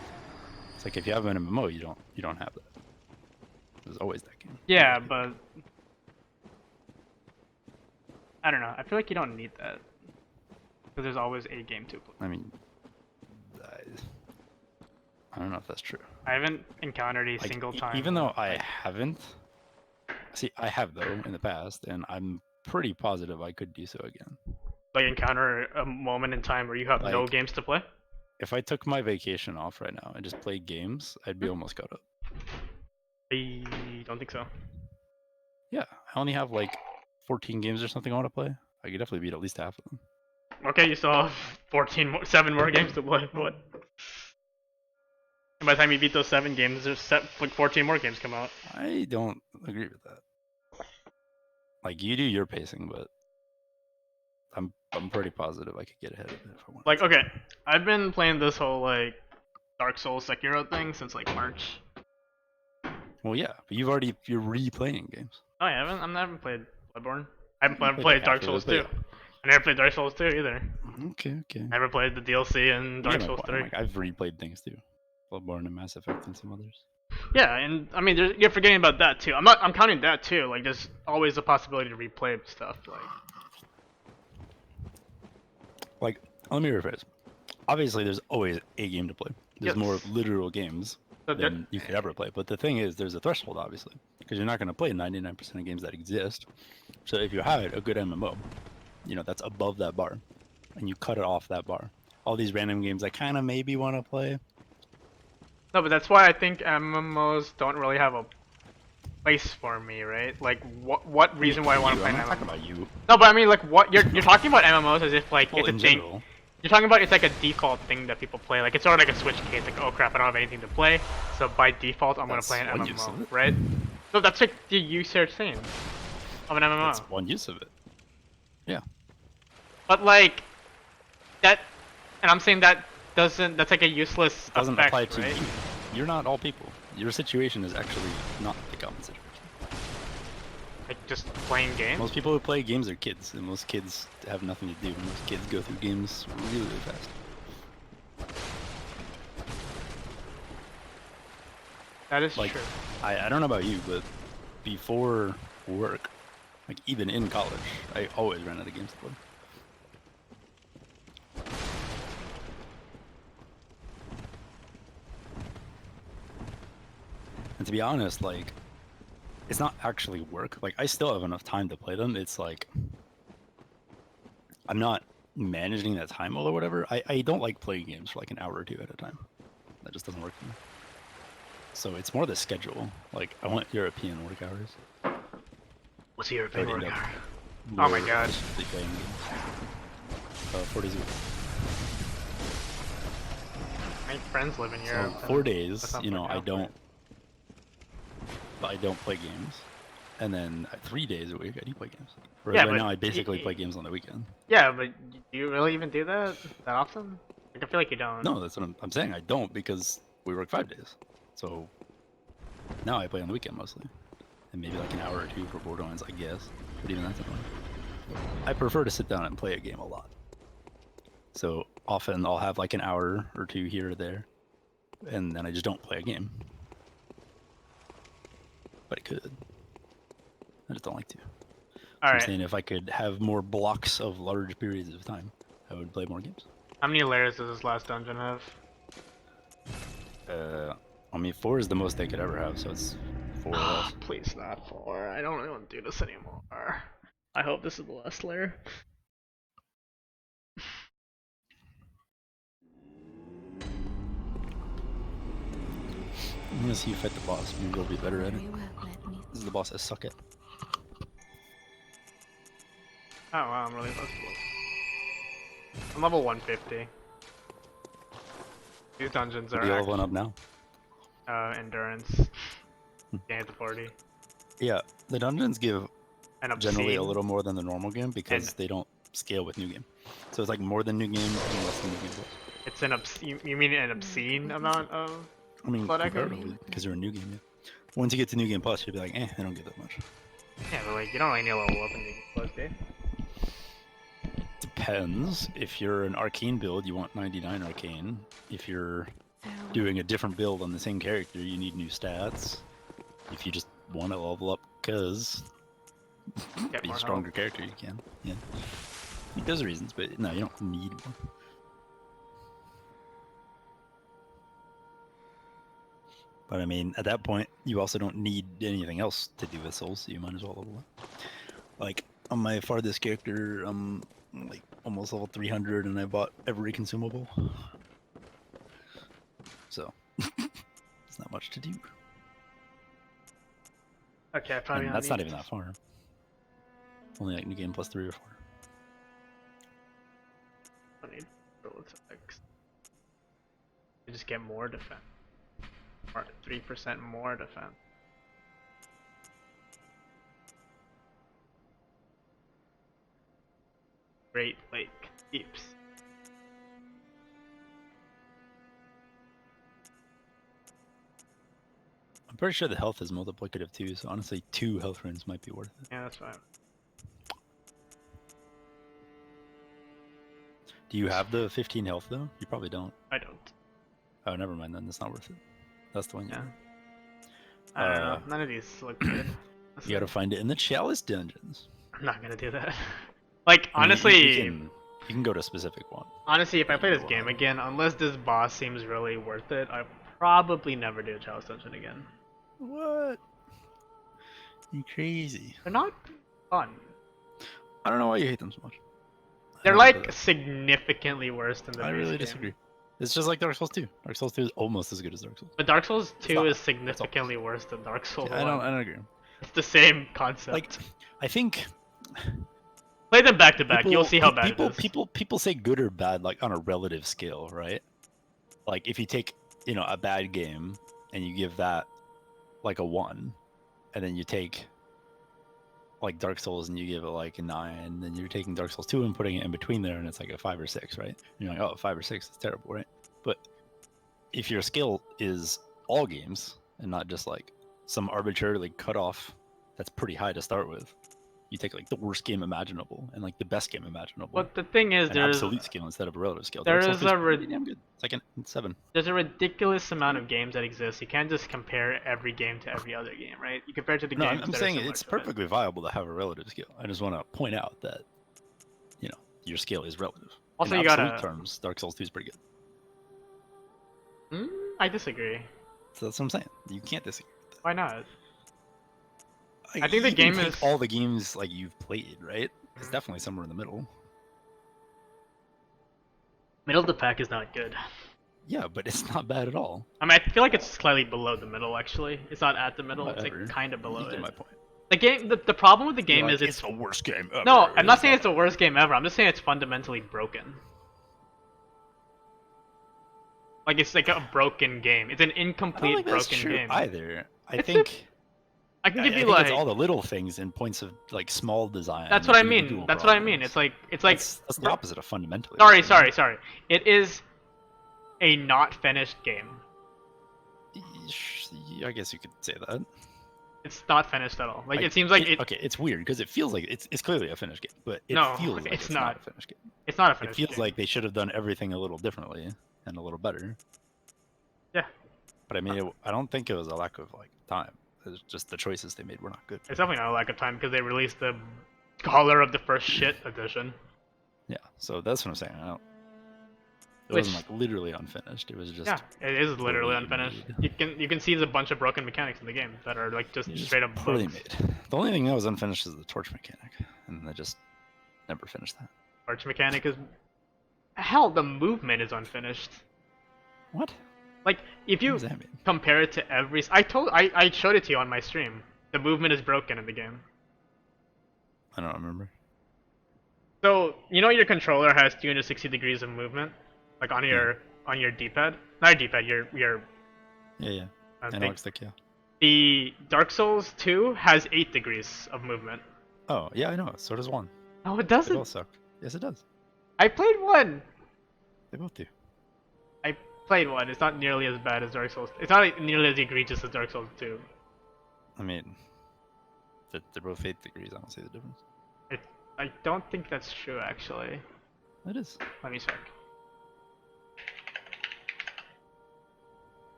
It's like if you have an MMO, you don't have that. There's always that game. Yeah, but I don't know. I feel like you don't need that because there's always a game to play. I mean, I don't know if that's true. I haven't encountered a Like, single time. even though I haven't, see, I have though in the past, and I'm pretty positive I could do so again. Like encounter a moment in time where you have no Like- games to play. If I took my vacation off right now and just played games, I'd be almost caught up. I don't think so. Yeah, I only have like 14 games or something I want to play. I could definitely beat at least half of them. Okay, you still have 7 more games to play. What? And by the time you beat those 7 games, there's like 14 more games come out. I don't agree with that. Like you do your pacing, but I'm pretty positive I could get ahead of it if I want. Like, okay, I've been playing this whole like Dark Souls Sekiro thing since like March. Well, yeah, but you're replaying games. Oh, I haven't played Bloodborne. I haven't played played like Dark half of Souls it, 2. but I never played Dark Souls 2 either. Okay. Never played the DLC in Dark Yeah, Souls 3. like, I've replayed things too. Bloodborne and Mass Effect and some others. Yeah, and I mean, you're forgetting about that too. I'm counting that too. Like, there's always the possibility to replay stuff. Like, let me rephrase. Obviously, there's always a game to play. There's Yes. more literal games So there- than you could ever play. But the thing is, there's a threshold, obviously, because you're not going to play 99% of games that exist. So if you have a good MMO, that's above that bar, and you cut it off that bar. All these random games I kind of maybe want to play. No, but that's why I think MMOs don't really have a place for me, right? Like, what reason why I want to play I'm an not talking MMO? about you. No, but I mean, like, what you're talking about MMOs as if like Well, it's a in thing. general. You're talking about it's like a default thing that people play. Like, it's sort of like a Switch case. Like, oh crap, I don't have anything to play, so by default I'm gonna That's play an one use of MMO, it. right? So that's like the use you're saying of an MMO. That's one use of it. Yeah. But like that, and I'm saying that doesn't. That's like a useless It doesn't effect, apply to right? you. You're not all people. Your situation is actually not the common situation. Like just playing games. Most people who play games are kids, and most kids have nothing to do. Most kids go through games really fast. That is Like, true. I don't know about you, but before work, like even in college, I always ran out of games to play. And to be honest, like, it's not actually work. Like, I still have enough time to play them. It's like, I'm not managing that time well or whatever. I don't like playing games for like an hour or two at a time. That just doesn't work for me. So it's more the schedule. Like, I want European work hours. What's your I would favorite end up car? Oh my more God. efficiently playing games. 4 days a week. My friends live in So Europe. 4 days, that's not I working out don't play games. And then 3 days a week, I do play games. Whereas Yeah, right but now, I basically play games on the weekend. Yeah, but do you really even do that often? Like, I feel like you don't. No, that's what I'm saying. I don't because we work 5 days. So now I play on the weekend mostly. And maybe like an hour or two for Borderlands, I guess. But even that's annoying. I prefer to sit down and play a game a lot. So often I'll have like an hour or two here or there. And then I just don't play a game. But I could. I just don't like to. All I'm right. saying if I could have more blocks of large periods of time, I would play more games. How many layers does this last dungeon have? I mean, 4 is the most they could ever have, so it's 4 or less. Please not 4. I don't really want to do this anymore. I hope this is the last layer. I'm gonna see you fight the boss. Maybe you'll be better at it. Very well, let me. This is the boss I suck at. Oh wow, I'm really close to level. I'm level 150. These dungeons Are are you leveling up now? endurance. Gain at the party. Yeah, the dungeons give And generally a obscene. little more than the normal game because And- they don't scale with new game. So it's like more than new game and less than new game plus. It's an you mean an obscene amount of? I mean, Blood Echo? comparatively, because you're a new game. Yeah. Once you get to new game plus, you'll be like, I don't get that much. Yeah, but like you don't really need to level up in the plus, dude. depends. If you're an arcane build, you want 99 arcane. If you're Farewell. doing a different build on the same character, you need new stats. If you just want to level up because Get be more a stronger character, you can. Yeah. I think those are reasons, but no, you don't need one. But I mean, at that point, you also don't need anything else to do with souls, so you might as well level up. Like, on my farthest character, I'm like almost level 300 and I bought every consumable. So, it's not much to do. Okay, I probably And don't that's not need- even that far. It's only like new game plus 3 or 4. don't need roll attacks. You just get more defense. Or 3% more defense. Great Lake keeps. I'm pretty sure the health is multiplicative too, so honestly, 2 health runes might be worth it. Yeah, that's fine. Do you have the 15 health though? You probably don't. I don't. Oh, never mind then. That's not worth it. That's the one you Yeah. need. I don't know. None of these look good. You gotta find it in the chalice dungeons. I'm not gonna do that. Like, I mean, honestly, you can go to a specific one. honestly, if I play this Wow. game again, unless this boss seems really worth it, I'll probably never do a Chalice Dungeon again. What? You crazy. They're not fun. I don't know why you hate them so much. They're I don't like get it. significantly worse than the I base really game. disagree. It's just like Dark Souls 2. Dark Souls 2 is almost as good as Dark Souls. But Dark Souls 2 not. is significantly worse than Dark Souls 1. I don't agree. It's the same concept. Like, I think Play them back to back. You'll see how bad people, it is. people say good or bad like on a relative scale, right? Like if you take, a bad game and you give that like a 1, and then you take like Dark Souls and you give it like a 9, then you're taking Dark Souls 2 and putting it in between there and it's like a 5 or 6, right? And you're like, oh, 5 or 6 is terrible, right? But if your scale is all games and not just like some arbitrarily cut off that's pretty high to start with, you take like the worst game imaginable and like the best game imaginable. But the thing is, an there's absolute scale instead of a relative scale. there Dark is Souls a 2 pretty damn good. It's like a 7. there's a ridiculous amount of games that exist. You can't just compare every game to every other game, right? You compare it to the No, games. I'm that are saying similar it's to it. perfectly viable to have a relative scale. I just want to point out that, your scale is relative. Also, in you absolute gotta. terms, Dark Souls 2 is pretty good. I disagree. So that's what I'm saying. You can't disagree. Why not? Like, I think the you can game take is- all the games like you've played, right? It's definitely somewhere in the middle. Middle of the pack is not good. Yeah, but it's not bad at all. I mean, I feel like it's slightly below the middle. Actually, it's not at the middle. It's Whatever. like kind of below You get it. my point. The game. The problem with the game You're is like, it's. the worst game ever. No, I'm not saying it's the worst game ever. I'm just saying it's fundamentally broken. Like it's like a broken game. It's an I don't incomplete think that's broken true game. either. I It's think I can give I you think like. it's all the little things and points of like small design. That's what I mean. individual That's what I mean. problems. It's like That's the opposite of fundamentally. Sorry. It is a not finished game. I guess you could say that. It's not finished at all. Like it seems like it. Okay, it's weird because it feels like it's clearly a finished game, but it No, feels like it's it's not. not a finished game. It's not a It finished feels game. like they should have done everything a little differently and a little better. Yeah. But I mean, I don't think it was a lack of like time. It's just the choices they made were not good. It's definitely not a lack of time because they released the Scholar of the First Shit edition. Yeah, so that's what I'm saying. It Which- wasn't like literally unfinished. It was just Yeah, it is literally poorly unfinished. made. You can see there's a bunch of broken mechanics in the game that are like just straight up poorly bugs. made. The only thing that was unfinished is the torch mechanic, and they just never finished that. Arch mechanic is hell. The movement is unfinished. What? Like if What you does that mean? compare it to every, I showed it to you on my stream. The movement is broken in the game. I don't remember. So your controller has 360 degrees of movement, like on your D-pad. Not your D-pad. Your Yeah. I I know think it's like, yeah. the Dark Souls 2 has 8 degrees of movement. Oh, yeah, I know. So does 1. No, it They doesn't. both suck. Yes, it does. I played 1. They both do. I played 1. It's not nearly as bad as Dark Souls. It's not nearly as egregious as Dark Souls 2. I mean, they're both 8 degrees. I don't see the difference. I don't think that's true, actually. It is. Let me check.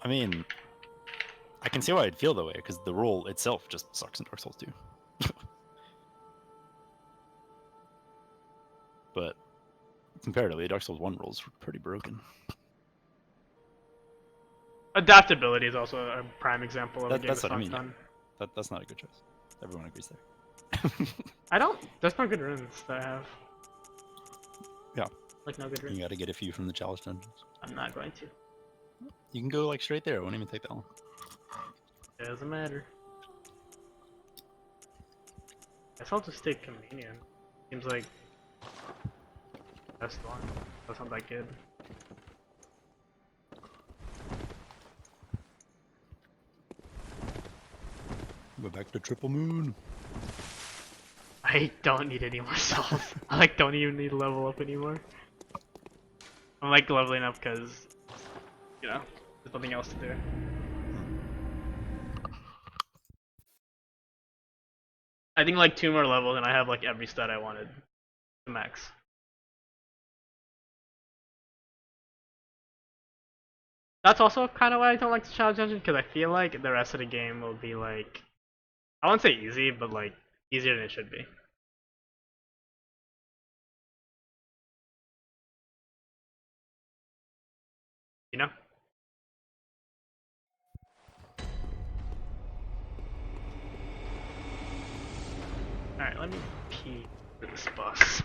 I mean, I can see why I'd feel that way, because the role itself just sucks in Dark Souls 2. But comparatively, Dark Souls 1 rolls were pretty broken. Adaptability is also a prime example of a game That's that's what I not mean. done. That's not a good choice. Everyone agrees there. I don't. There's no good runes that I have. Yeah. Like no good runes. You gotta get a few from the challenge dungeons. I'm not going to. You can go like straight there. It won't even take that long. It doesn't matter. Guess I'll just take Communion. Seems like best one. That's not that good. Go back to Triple Moon. I don't need any more souls. I like don't even need to level up anymore. I'm like leveling up because, you know, there's nothing else to do. I think like 2 more levels and I have like every stat I wanted to max. That's also kind of why I don't like the challenge engine, because I feel like the rest of the game will be like, I won't say easy, but like easier than it should be. You know? Alright, let me pee for this boss.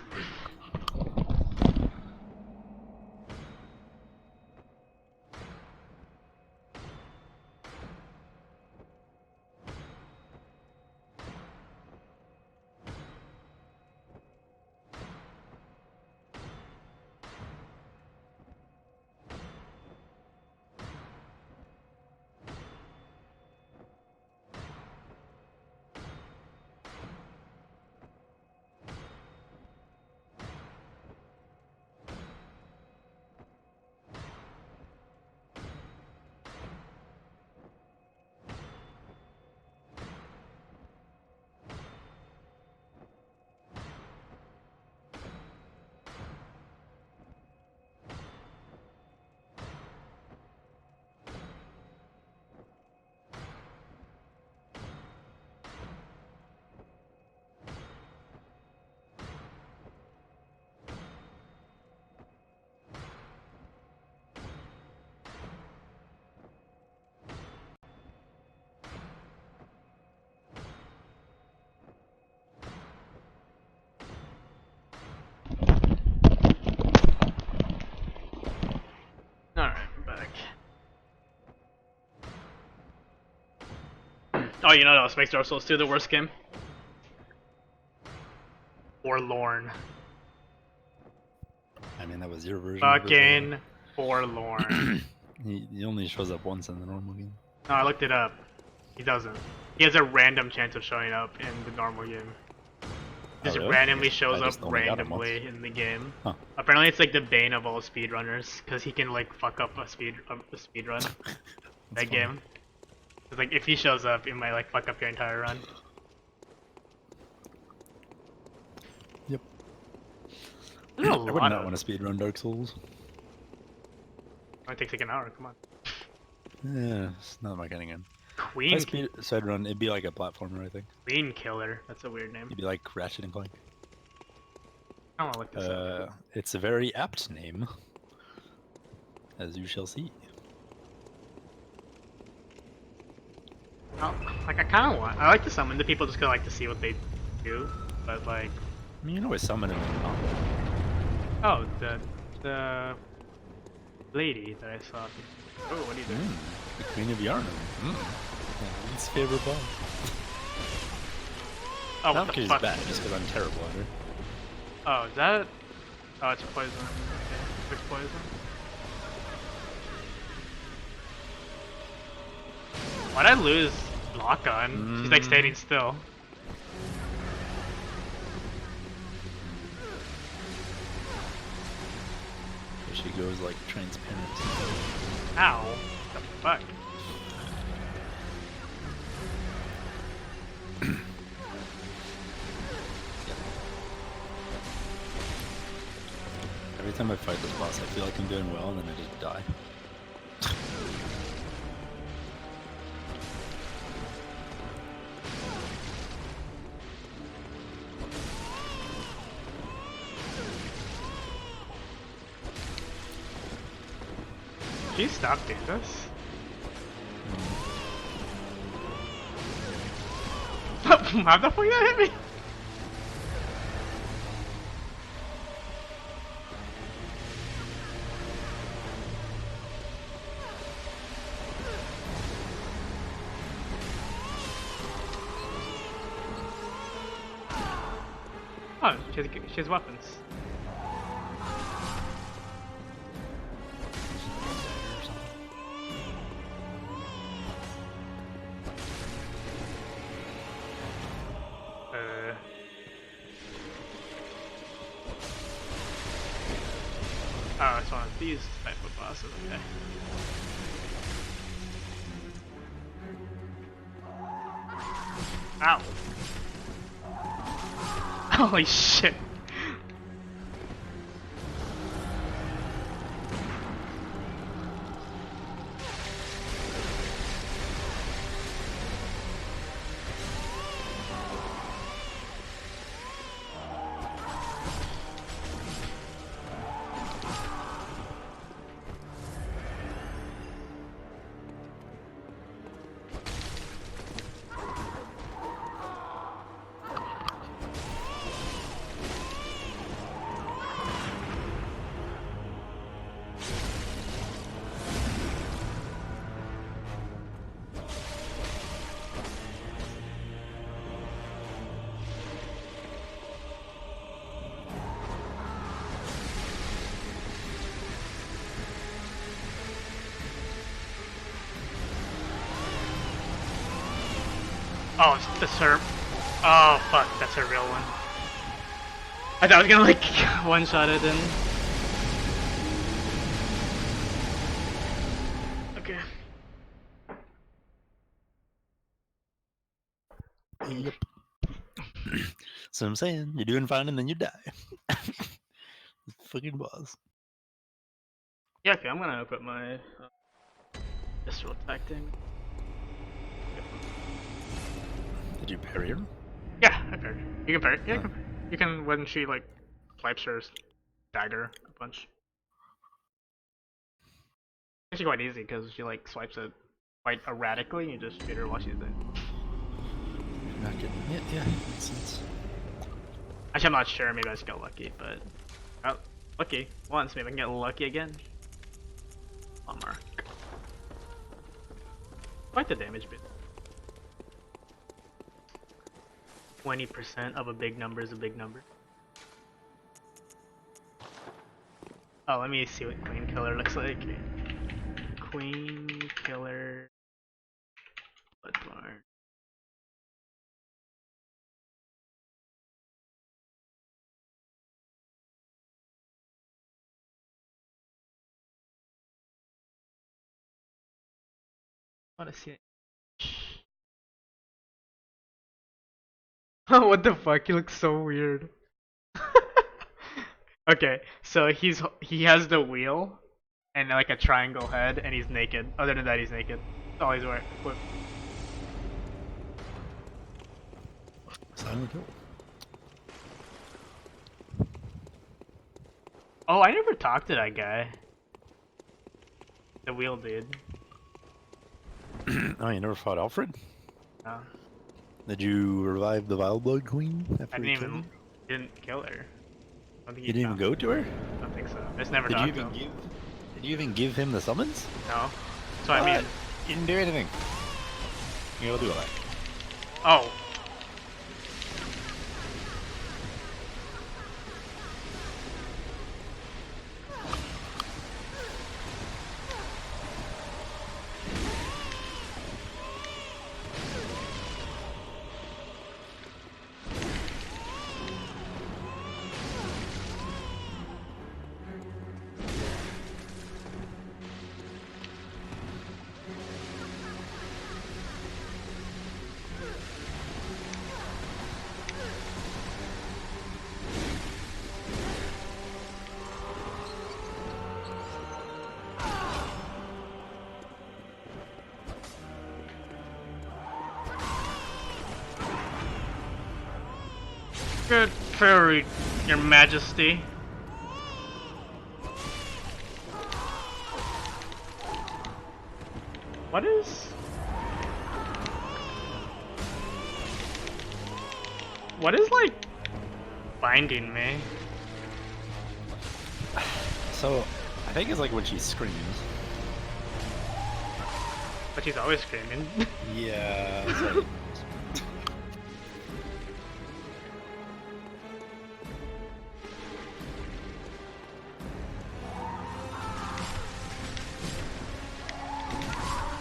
Alright, I'm back. Oh, you know what else makes Dark Souls 2 the worst game? Forlorn. I mean, that was your version. Of it, Fucking Forlorn. he only shows up once in the normal game. No, I looked it up. He doesn't. He has a random chance of showing up in the normal game. Just really? randomly shows I up just only got him randomly in the game. Huh. Apparently, it's like the bane of all speedrunners, because he can like fuck up a speed run. That's That funny. game. It's like if he shows up, it might like fuck up your entire run. Yep. There's a I would lot not of. want to speedrun Dark Souls. It takes like an hour. Come on. Yeah, it's not my kind of game. Queen. If I speedrun, it'd be like a platformer, I think. Queen Killer. That's a weird name. It'd be like Ratchet and Clank. I don't want to look this up. It's a very apt name, as you shall see. Oh, like I kind of want. I like to summon the people just 'cause I like to see what they do, but like. I mean, you can always summon him in combat. Oh, the lady that I saw. Oh, what are you doing? The Queen of Yarnum. My least favorite boss. Oh, Not what the because he's fuck? bad, just because I'm terrible at her. Oh, is that? Oh, it's poison. Okay, which poison? Why'd I lose lock on? She's like standing still. So she goes like transparent. Ow. What the fuck? time I fight this boss, I feel like I'm doing well, and then I just die. She stopped doing this. How the fuck did that hit me? Oh, she has weapons. Oh, it's one of these type of bosses, okay. Ow. Holy shit. Oh, that's her. Oh, fuck, that's her real one. I thought I was gonna, like, one-shot it in. Okay. Yep. So I'm saying, you're doing fine and then you die. Fucking boss. Yeah, okay, I'm gonna equip my visceral attack thing. Did you parry her? Yeah, I parried. You can parry. Yeah, Oh. you can when she, like, swipes her dagger a bunch. It's actually quite easy because she, like, swipes it quite erratically and you just shoot her while she's in. Not getting it? Yeah, makes sense. Actually, I'm not sure. Maybe I just got lucky, but. Oh, lucky. Once. Maybe I can get lucky again. On mark. Quite the damage bit. 20% of a big number is a big number. Oh, let me see what Queen Killer looks like. Queen Killer. Bloodborne. I wanna see it. What the fuck? He looks so weird. Okay, so he has the wheel and like a triangle head, and he's naked. Other than that, he's naked. That's all he's wearing. Silent Hill. Oh, I never talked to that guy. The wheel dude. Oh, you never fought Alfred? No, Did you revive the Vile Blood Queen I after didn't he killed even her? didn't kill her. I don't think You didn't even go to her? I don't think so. I just never Did you talked to even him. give? Did you even give him the summons? No. So I mean, You didn't do anything. You'll do all that. oh. Good fairy, your majesty. What is... What is, like, binding me? So, I think it's like when she screams. But she's always screaming. Yeah. It's like,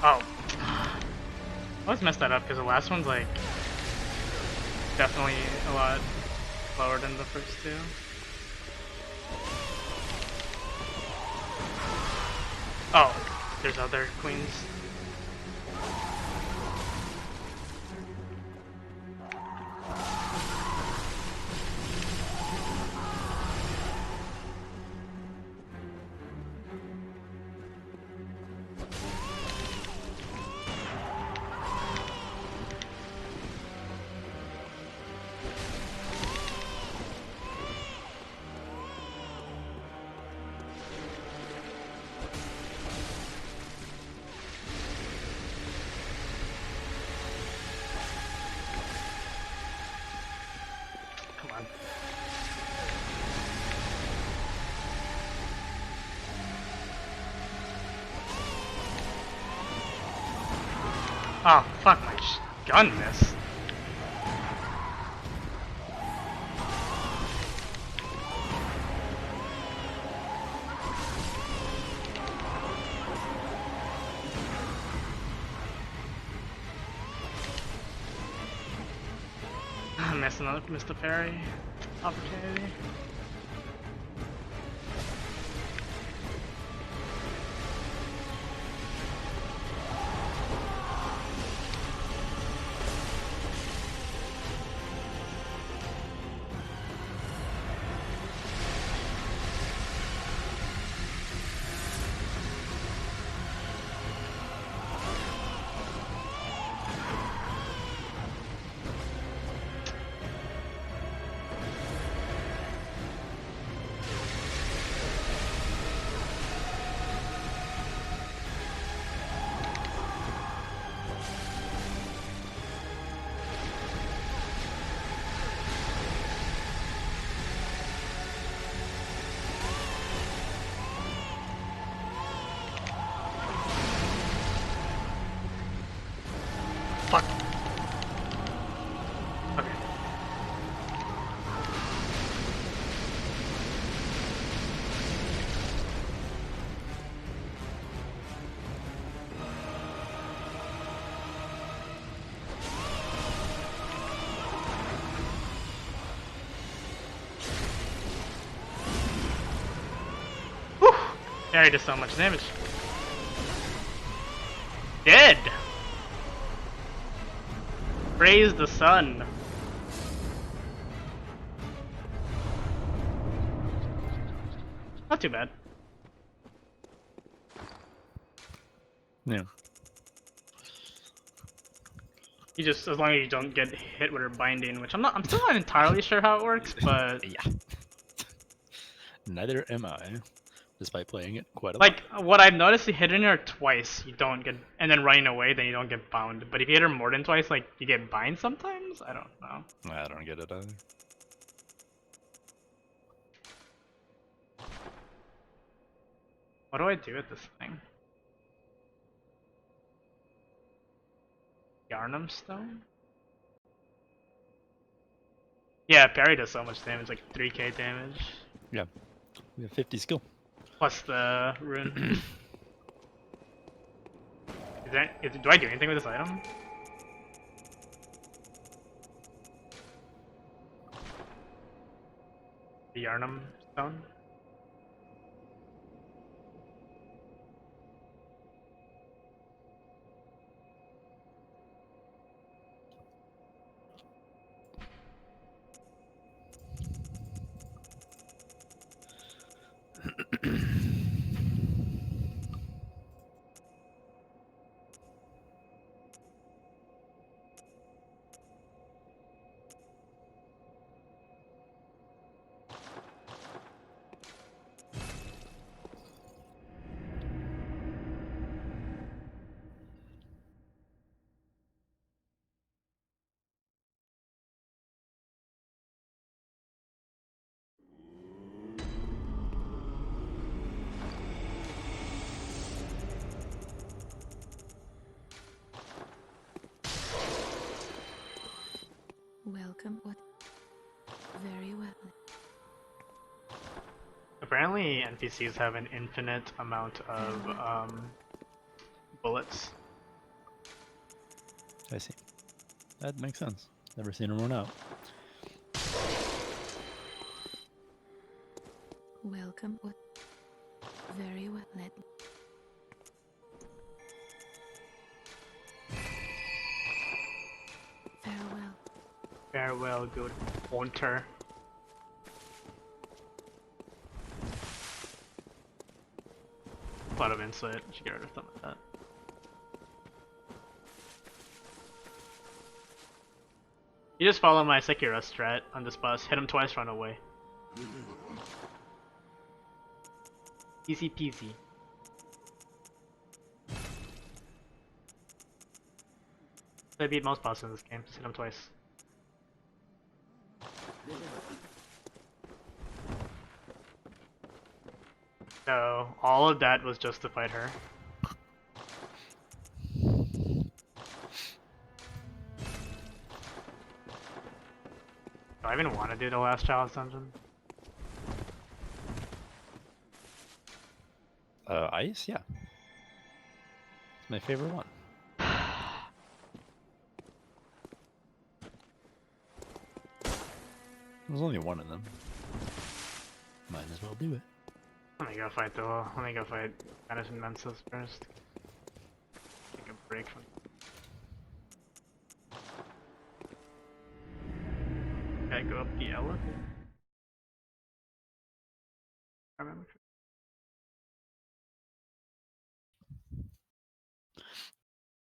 Oh. I always messed that up because the last one's like definitely a lot lower than the first two. Oh, there's other queens. Come on. Oh, fuck, my gun missed. Missed a parry opportunity. Fuck. Okay. Whew! Parry does so much damage. Dead! Praise the sun. Not too bad. yeah. You just, as long as you don't get hit with her binding, which I'm still not entirely sure how it works, but Yeah. Neither am I, despite playing it quite a like what I've noticed, hitting her twice, you don't get, and then running away, then you don't get bound. But if you hit her more than twice, like you get bind sometimes. I don't know. lot. I don't get it either. What do I do with this thing? Yarnum Stone? Yeah, parry does so much damage, like 3k damage. Yeah. We have 50 skill. Plus the rune. Do I do anything with this item? The Yarnum Stone? Welcome. What? Very well. Apparently, NPCs have an infinite amount of bullets. I see. That makes sense. Never seen them run out. Welcome. What? Very well. Let. Farewell. Farewell, good hunter. A lot of insight. Should get rid of some of that. You just follow my Sekiro strat on this boss. Hit him twice, run away. Easy peasy. I beat most bosses in this game. Just hit him twice. So all of that was just to fight her. Do I even want to do the last chalice dungeon? Ice? Yeah. It's my favorite one. There's only one of them. Might as well do it. Let me go fight Let me go fight Madison Mensis first. Take a break from. Gotta go up the elevator. I remember.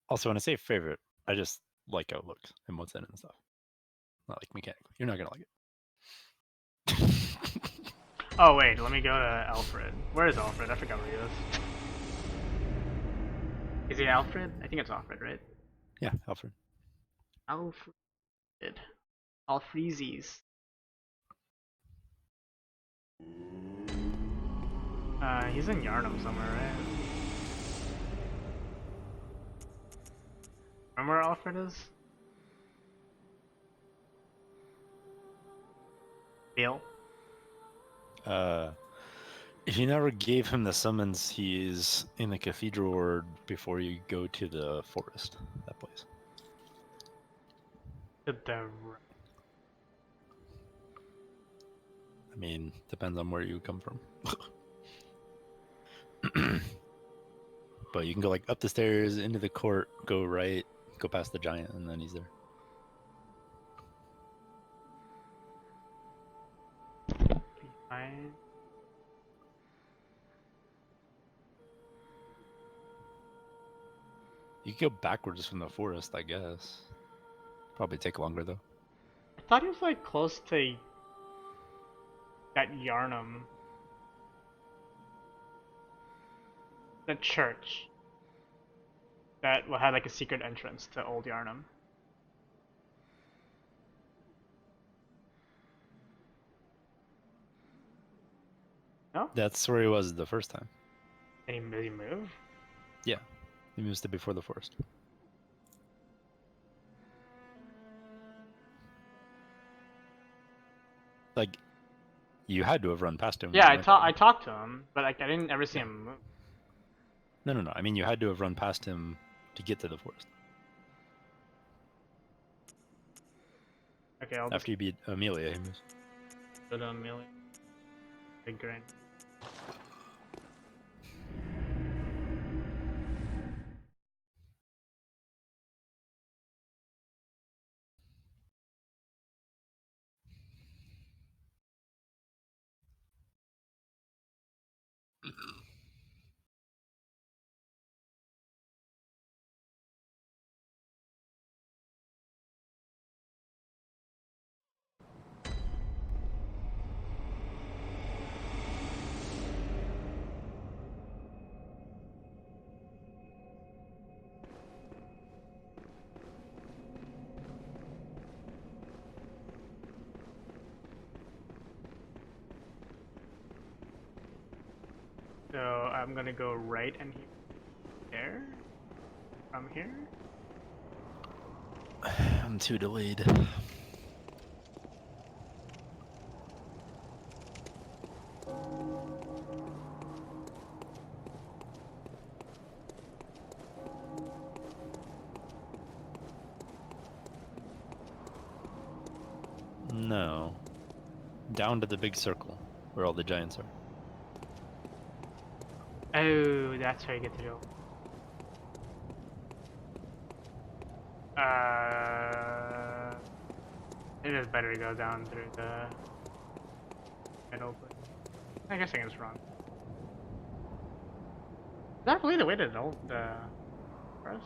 Also, when I say favorite, I just like how it looks and what's in it and stuff. Not like mechanically. You're not gonna like it. Oh wait, let me go to Alfred. Where is Alfred? I forgot where he is. Is he Alfred? I think it's Alfred, right? Yeah, Alfred. Alfred. Alfreezes. He's in Yarnum somewhere, right? Remember where Alfred is? Bill? If you never gave him the summons, he is in the cathedral ward before you go to the forest. That place. To the I mean, depends on where you come from. But you can go like up the stairs, into the court, go right, go past the giant, and then he's there. behind. You can go backwards from the forest, I guess. Probably take longer though. I thought he was like close to that Yarnum. The church. That had like a secret entrance to Old Yarnum. No? That's where he was the first time. Did he move? Yeah, he moves to before the forest. Like, you had to have run past him. Yeah, when you went there. I talked to him, but like, I didn't ever see him move. No. I mean, you had to have run past him to get to the forest. Okay, I'll After you beat Amelia, he moves. just go to Amelia. Big grain. So I'm gonna go right and there. From here. I'm too delayed. Down to the big circle where all the giants are. Oh, that's how you get to go. It is better to go down through the middle, but I guess I was wrong. Is that really the way to know the forest?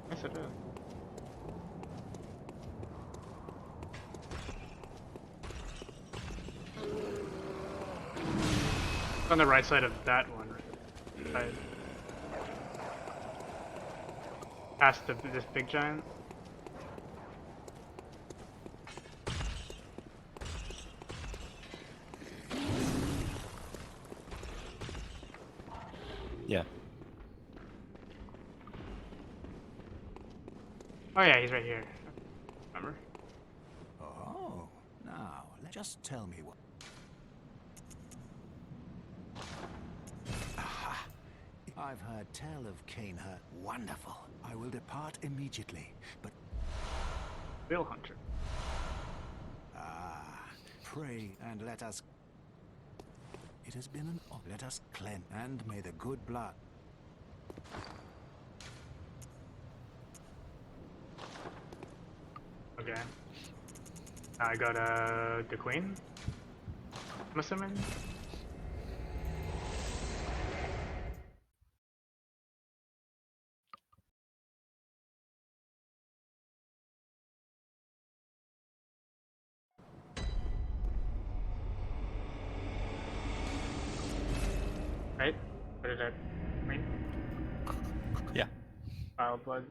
Yes, it is. It's on the right side of that one, right? Right. Past this big giant. Yeah. Oh yeah, he's right here. Remember? Oh, now, just tell me what... Aha! I've heard tell of Canehurt. Wonderful. I will depart immediately, but... Wheel Hunter. Ah, pray and let us... It has been an... Let us cleanse, and may the good blood... Okay. Now I go to the Queen. I'm assuming. Right? What is that? Queen? Yeah. Wild blood.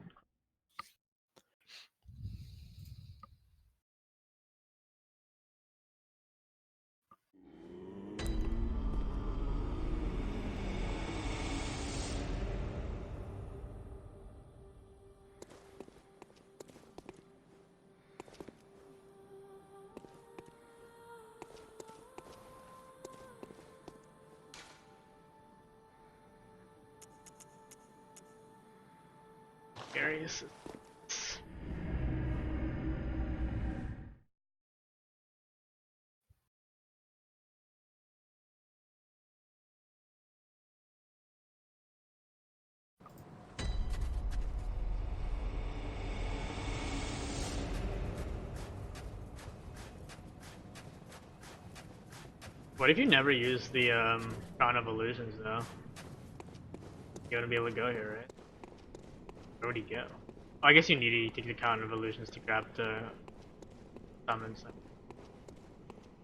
Scariest. What if you never use the Crown of Illusions though? You wouldn't be able to go here, right? Where would he go? Oh, I guess you need to take the Crown of Illusions to grab the summons.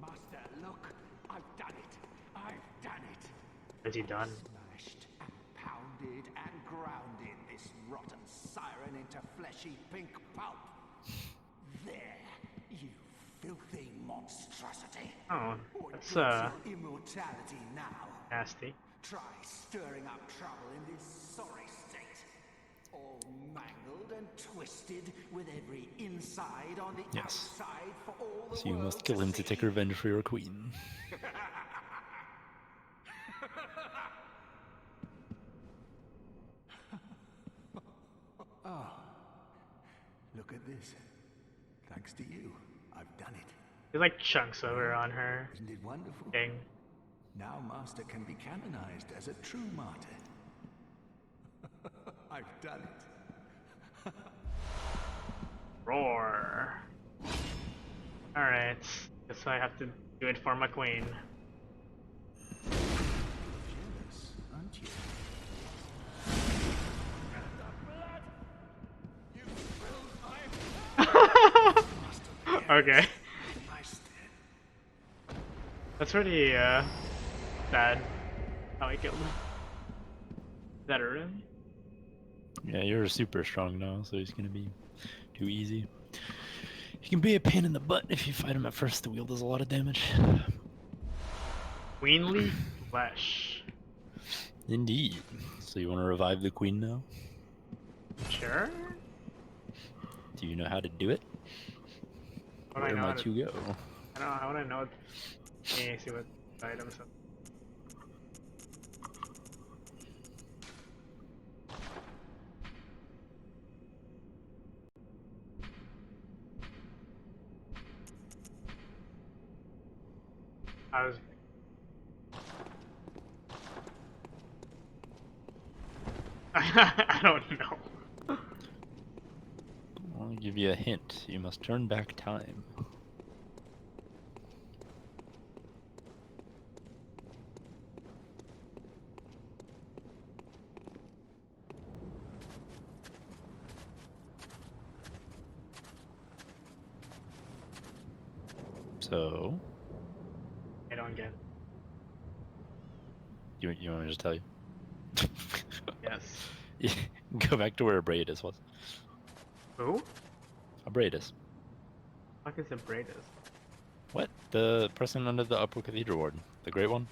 Master, look! I've done it! I've done it! Is he done? Smashed and pounded and grounded this rotten siren into fleshy pink pulp. There, you filthy monstrosity. Oh, What that's good's your immortality now? nasty. Try stirring up trouble in this sorry state. All mangled and twisted, with every inside on the Yes. outside for all the So you world must kill him to see. take revenge for your queen. Oh, look at this. Thanks to you, I've done it. There's like chunks over on her Isn't it wonderful? thing. Now Master can be canonized as a true martyr. I've done it. Roar. Alright. Guess I have to do it for my queen. Jealous, aren't you? Okay. My stead. That's pretty bad how I killed him. Is that a rune? Yeah, you're super strong now, so he's gonna be too easy. He can be a pain in the butt if you fight him at first. The wheel does a lot of damage. Queenly flesh. Indeed. So you want to revive the queen now? Sure. Do you know how to do it? How do I Where know how might to- you go? I don't know. How would I know? Let me see what items. I was. I don't know. I'll give you a hint. You must turn back time. So, I don't get it. you want me to just tell you? Yes. Yeah, go back to where Abradus was. Who? Abradus. Fuck is a Bradus? What? The person under the Upper Cathedral Warden. The Great One?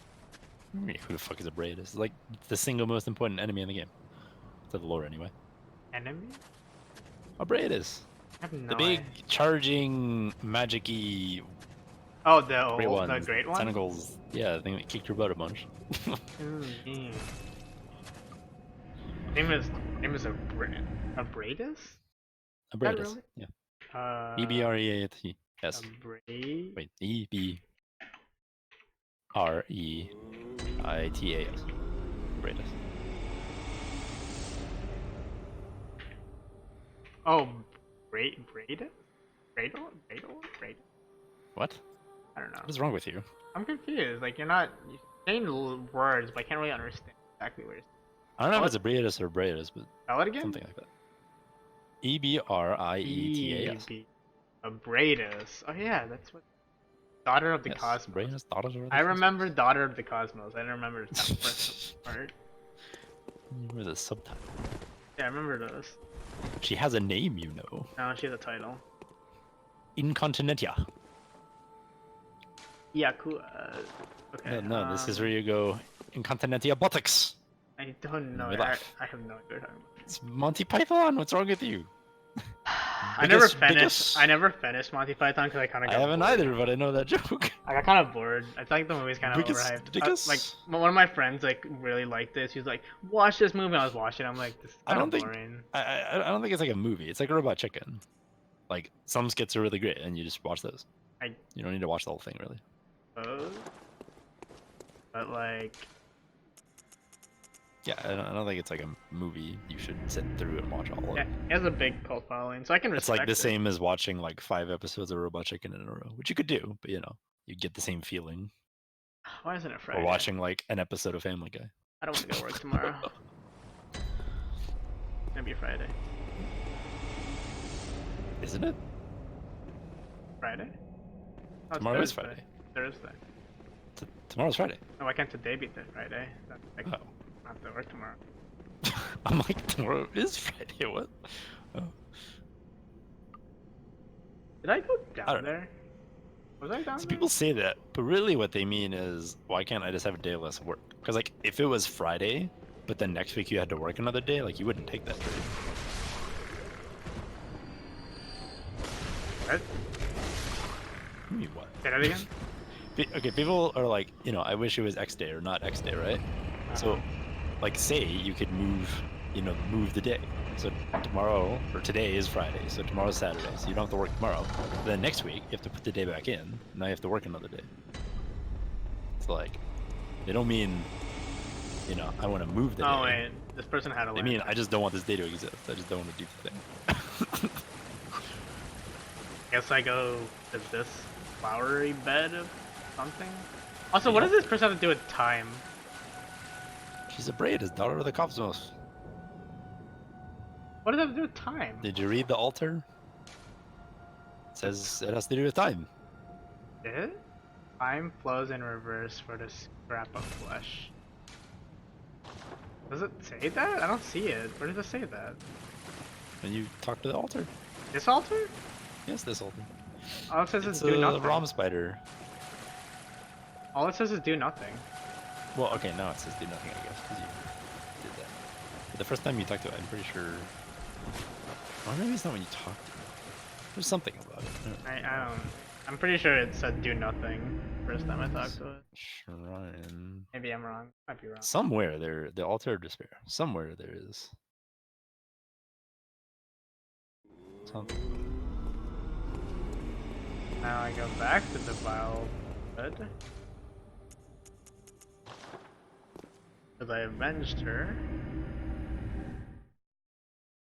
Who the fuck is Abradus? It's like the single most important enemy in the game. To the lore, anyway. Enemy? Abradus! I have no The big, idea. charging, magic-y Oh, the great old, one. the great one. Tentacles. Yeah, the thing that kicked your butt a bunch. Ooh, yeah. Name is a Bradus? Abradus. really? Yeah. Uh, Yes. Abra- Wait. Ebriitas. Abradus. Oh, Bradus? Bradus? What? I don't know. What is wrong with you? I'm confused. Like you're saying words, but I can't really understand exactly what you're saying. I don't know What? if it's Abradus or Abradus, but Spell it again. something like that. Ebrietas. Abradus. Oh yeah, that's what. Daughter of the Yes, Cosmos. Abradus, daughter of the I Cosmos. remember Daughter of the Cosmos. I didn't remember that first part. Remember the subtitle. Yeah, I remember those. She has a name, you know. No, she has a title. Incontinentia. Yaku. Okay. No, this is where you go. Incontinentia buttocks. I don't know. We laugh. I have no idea what you're talking It's Monty Python. What's wrong with you? about. I never Biggest- finished. biggest- I never finished Monty Python because I kind of. I haven't either, but I know that joke. I got kind of bored. I feel like the movie's kind of Biggest- overhyped. biggest- Like one of my friends like really liked this. He was like, "Watch this movie." I was watching. I'm like, "This is I kind don't of think- boring." I don't think it's like a movie. It's like Robot Chicken. Like some skits are really great, and you just watch those. You don't need to watch the whole thing, really. But like, Yeah, I don't think it's like a movie you should sit through and watch all of. yeah, it has a big cult following, so I can It's respect like the it. same as watching like 5 episodes of Robot Chicken in a row, which you could do, but you know, you get the same feeling. Why isn't it Friday? Or watching like an episode of Family Guy. I don't want to go work tomorrow. It's gonna be Friday. Isn't it? Friday? Oh, it's Tomorrow is Thursday. Friday. Thursday. Tomorrow's Friday. Oh, why can't today be Friday? I Oh. have to work tomorrow. I'm like, tomorrow is Friday. What? Oh. Did I go I down don't know. there? Was I down See, there? people say that, but really what they mean is, why can't I just have a day less of work? Because like, if it was Friday, but then next week you had to work another day, like you wouldn't take that trade. What? You mean what? Say that again? Okay, people are like, you know, I wish it was X day or not X day, right? So, like, say you could move, you know, move the day. So tomorrow or today is Friday, so tomorrow's Saturday, so you don't have to work tomorrow. Then next week you have to put the day back in. Now you have to work another day. It's like, they don't mean, you know, I want to move the day. Oh wait, this person had a. They mean I just don't want this day to exist. I just don't want to do the thing. Guess I go to this flowery bed of something. Also, what does this person have to do with time? She's a braid, his daughter of the cosmos. What does that have to do with time? Did you read the altar? It says it has to do with time. Did it? Time flows in reverse for this scrap of flesh. Does it say that? I don't see it. Where does it say that? When you talk to the altar. This altar? Yes, this altar. All it says is It's do a nothing. Rom spider. All it says is do nothing. Well, okay, now it says do nothing, I guess, because you did that. But the first time you talked to it, I'm pretty sure. Or maybe it's not when you talked to it. There's something about it. I don't know. I don't. I'm pretty sure it said do nothing first time I talked to it. Shrine. Maybe I'm wrong. Might be wrong. Somewhere there, the altar of despair. Somewhere there is. Something. Now I go back to the vile bed. Because I avenged her.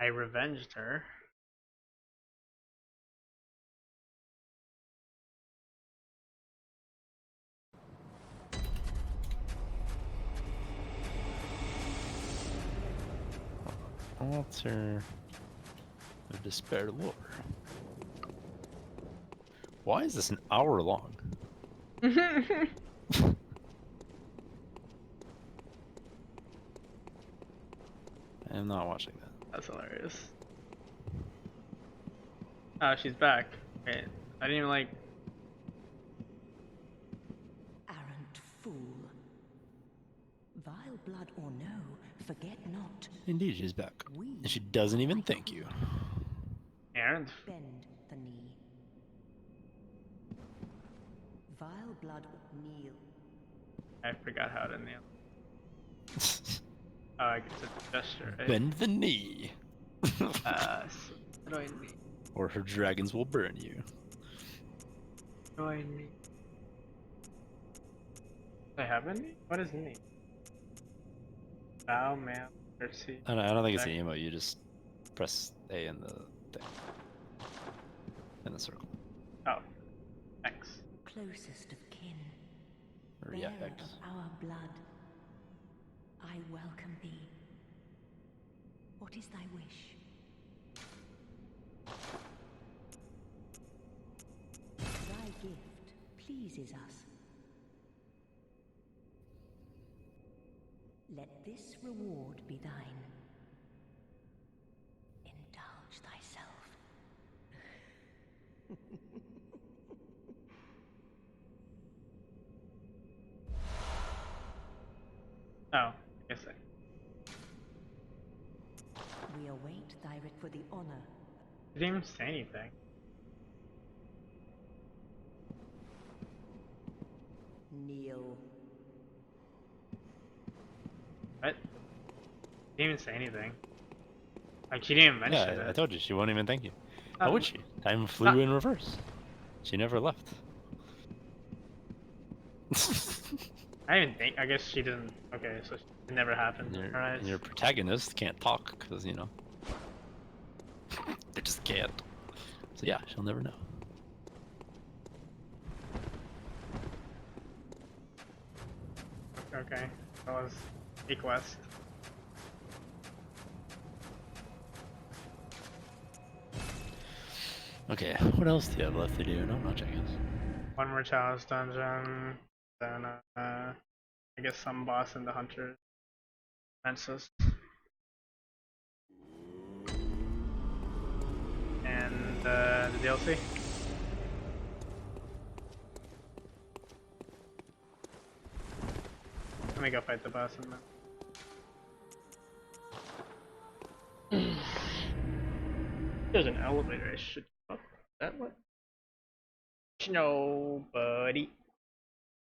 I revenged her. Altar of Despair lore. Why is this an hour long? I am not watching that. That's hilarious. Oh, she's back. Wait, I didn't even like. Arrant fool. Vile blood or no, forget not. Indeed, she's back. We And she doesn't even thank you. Aaron. bend the knee. Vile blood kneel. I forgot how to kneel. Oh, I guess it's a gesture. Right? Bend the knee. Join me. Or her dragons will burn you. Join me. Do I have any? What is knee? Bow, man, mercy. I don't think it's an emote, you just press A in the thing. In the circle. Oh, X. Closest of kin. Or yeah, Bearer X. of our blood. I welcome thee. What is thy wish? Thy gift pleases us. Let this reward be thine. Indulge thyself. Oh, I guess I. We await thy writ for the honor. Didn't even say anything. Kneel. What? Didn't even say anything. Like, she didn't even mention Yeah, it. I told you, she won't even thank you. How would she? Time flew not- in reverse. She never left. I didn't even think. I guess she didn't. Okay, so it never happened. Alright. And your protagonist can't talk, because, you know. They just can't. So yeah, she'll never know. Okay, that was a quest. Okay, what else do you have left to do? No, I'm not checking. One more chalice dungeon, then I guess some boss in the hunter fences, and the DLC. Let me go fight the boss in then. There's an elevator. I should go up that one. Nobody.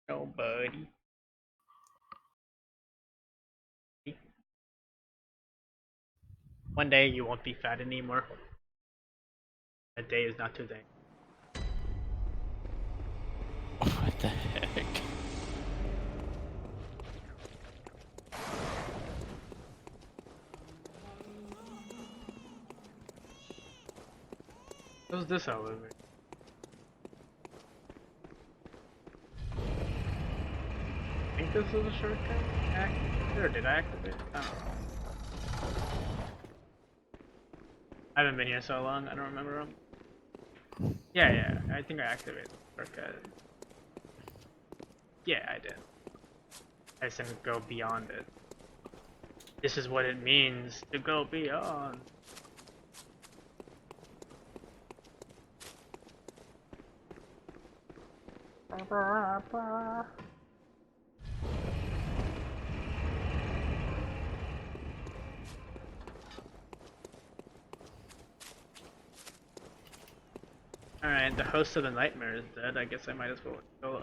Nobody. One day you won't be fat anymore. A day is not today. What the heck? What's this elevator? I think this is a shortcut. Or did I activate? I don't know. I haven't been here so long. I don't remember. Yeah. I think I activated the shortcut. Yeah, I did. I just didn't go beyond it. This is what it means to go beyond. Alright, the host of the nightmare is dead. I guess I might as well kill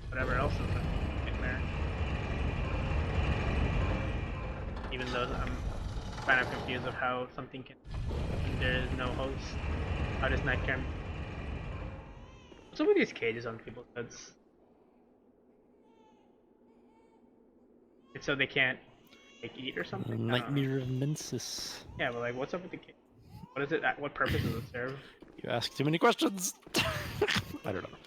whatever else is a nightmare. Even though I'm kind of confused of how something can... there is no host. How does nightmare... What's up with these cages on people's heads? It's so they can't like eat or something? I don't know. Nightmare of Mensis. Yeah, but like, what's up with the cake? What is it? What purpose does it serve? You ask too many questions. I don't know.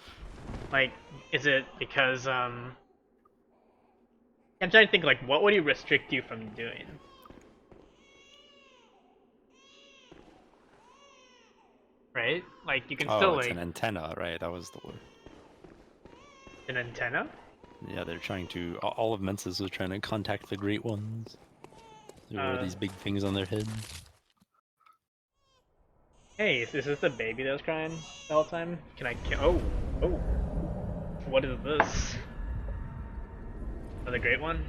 Like, is it because I'm trying to think like, what would he restrict you from doing? Right? Like, you can Oh, still it's like an antenna, right? That was the word. an antenna. Yeah, they're trying to. All of Mensis was trying to contact the Great Ones. They wear these big things on their head. Hey, is this the baby that was crying the whole time? Can I kill? Oh, oh. What is this? Another great one?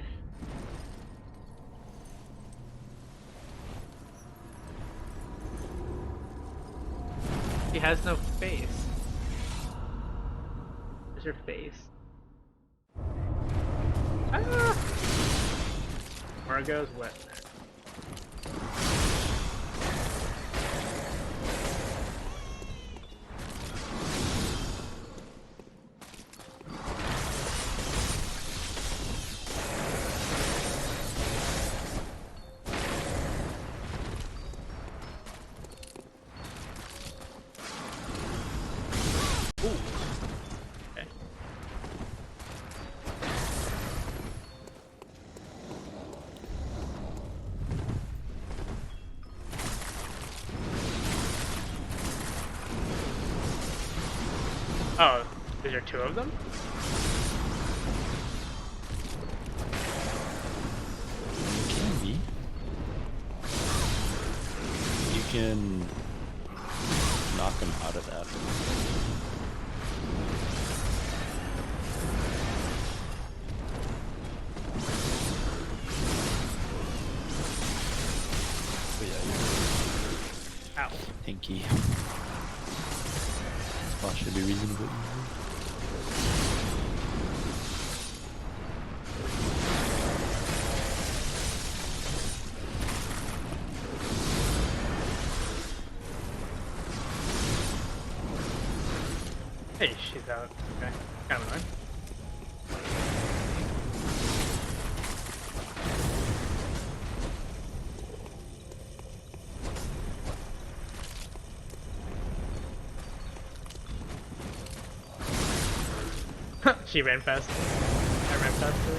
She has no face. Where's her face? Ah! Margot's wet. Ooh. Okay. Oh, is there two of them? Can be. You can knock him out of that. Oh yeah, Ow. Pinky. Spot should be reasonable. Hey, she's out. Okay. Kind of annoying. She ran fast. I ran faster.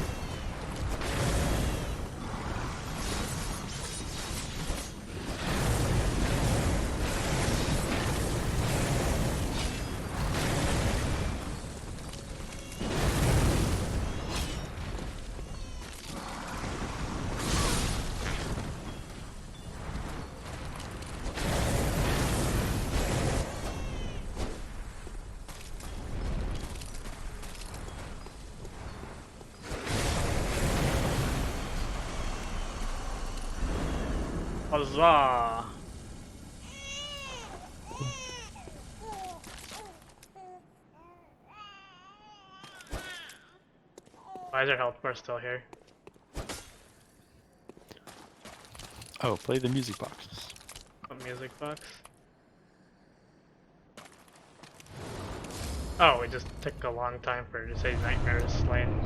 Huzzah! Why is our health bar still here? Oh, play the music box. What music box? Oh, it just took a long time for it to say Nightmare is slain.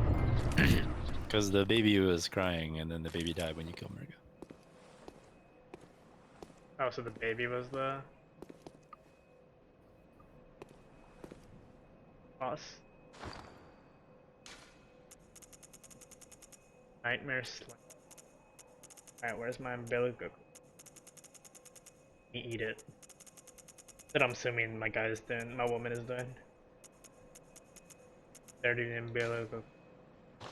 Because the baby was crying, and then the baby died when you killed Margo. Oh, so the baby was the boss? Nightmare slain. Alright, where's my umbilical? Eat it. That I'm assuming my guy is doing, my woman is doing. They're doing umbilical.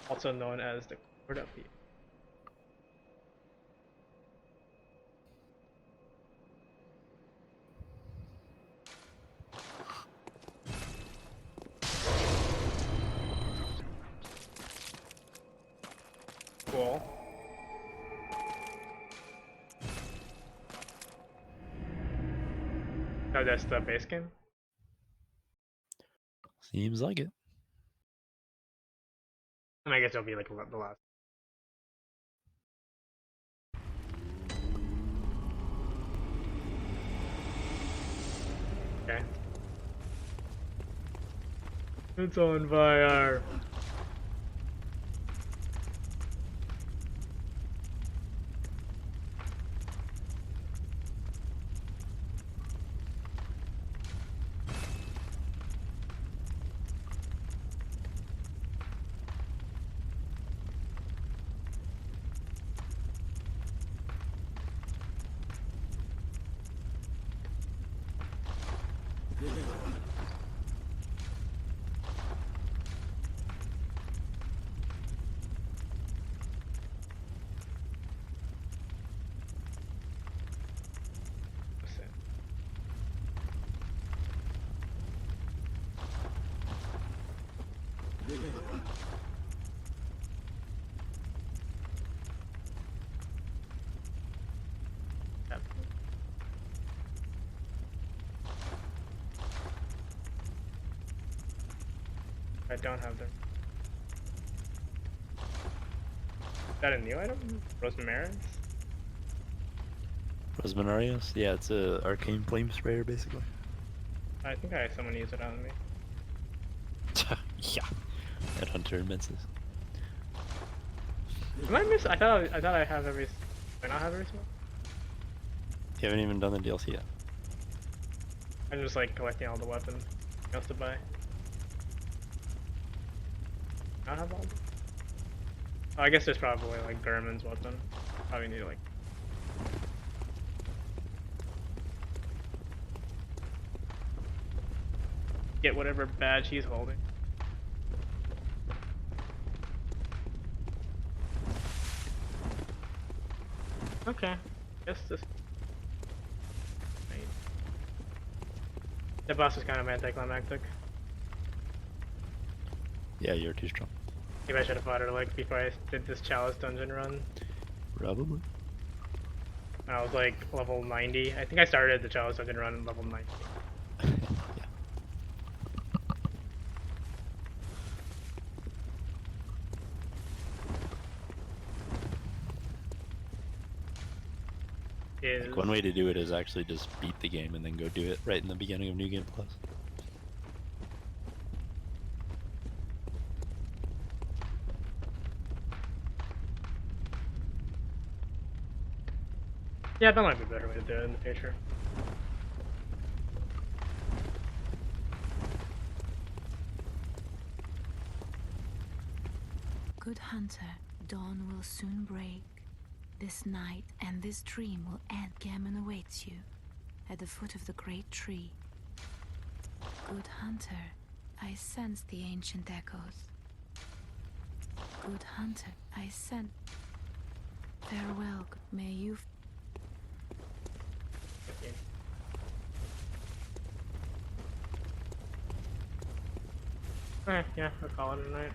Also known as the cord up here. Cool. Oh, that's the base game? Seems like it. And I guess it'll be like the last. Okay. It's on fire. Yep. I don't have them. Is that a new item? Rosemarin's? Rosmanarius? Yeah, it's a arcane flame sprayer basically. I think I had someone use it on me. Yeah. Headhunter immenses. Am I miss? I thought I have every. Do I not have every smell? You haven't even done the DLC yet. I'm just like collecting all the weapons. What else to buy? I don't have all of them. Oh, I guess there's probably like Gurman's weapon. Probably need to like. Get whatever badge he's holding. Okay. Guess this. Wait. The boss is kind of anticlimactic. Yeah, you're too strong. Maybe I should have fought her like before I did this chalice dungeon run. Probably. When I was like level 90. I think I started the chalice dungeon run at level 90. Yeah. Is Like one way to do it is actually just beat the game and then go do it right in the beginning of New Game Plus. yeah, that might be a better way to do it in the future. Good hunter, dawn will soon break. This night and this dream will end. Gammon awaits you at the foot of the great tree. Good hunter, I sense the ancient echoes. Good hunter, I sense. Farewell, may you. Alright, yeah, I'll call it a night.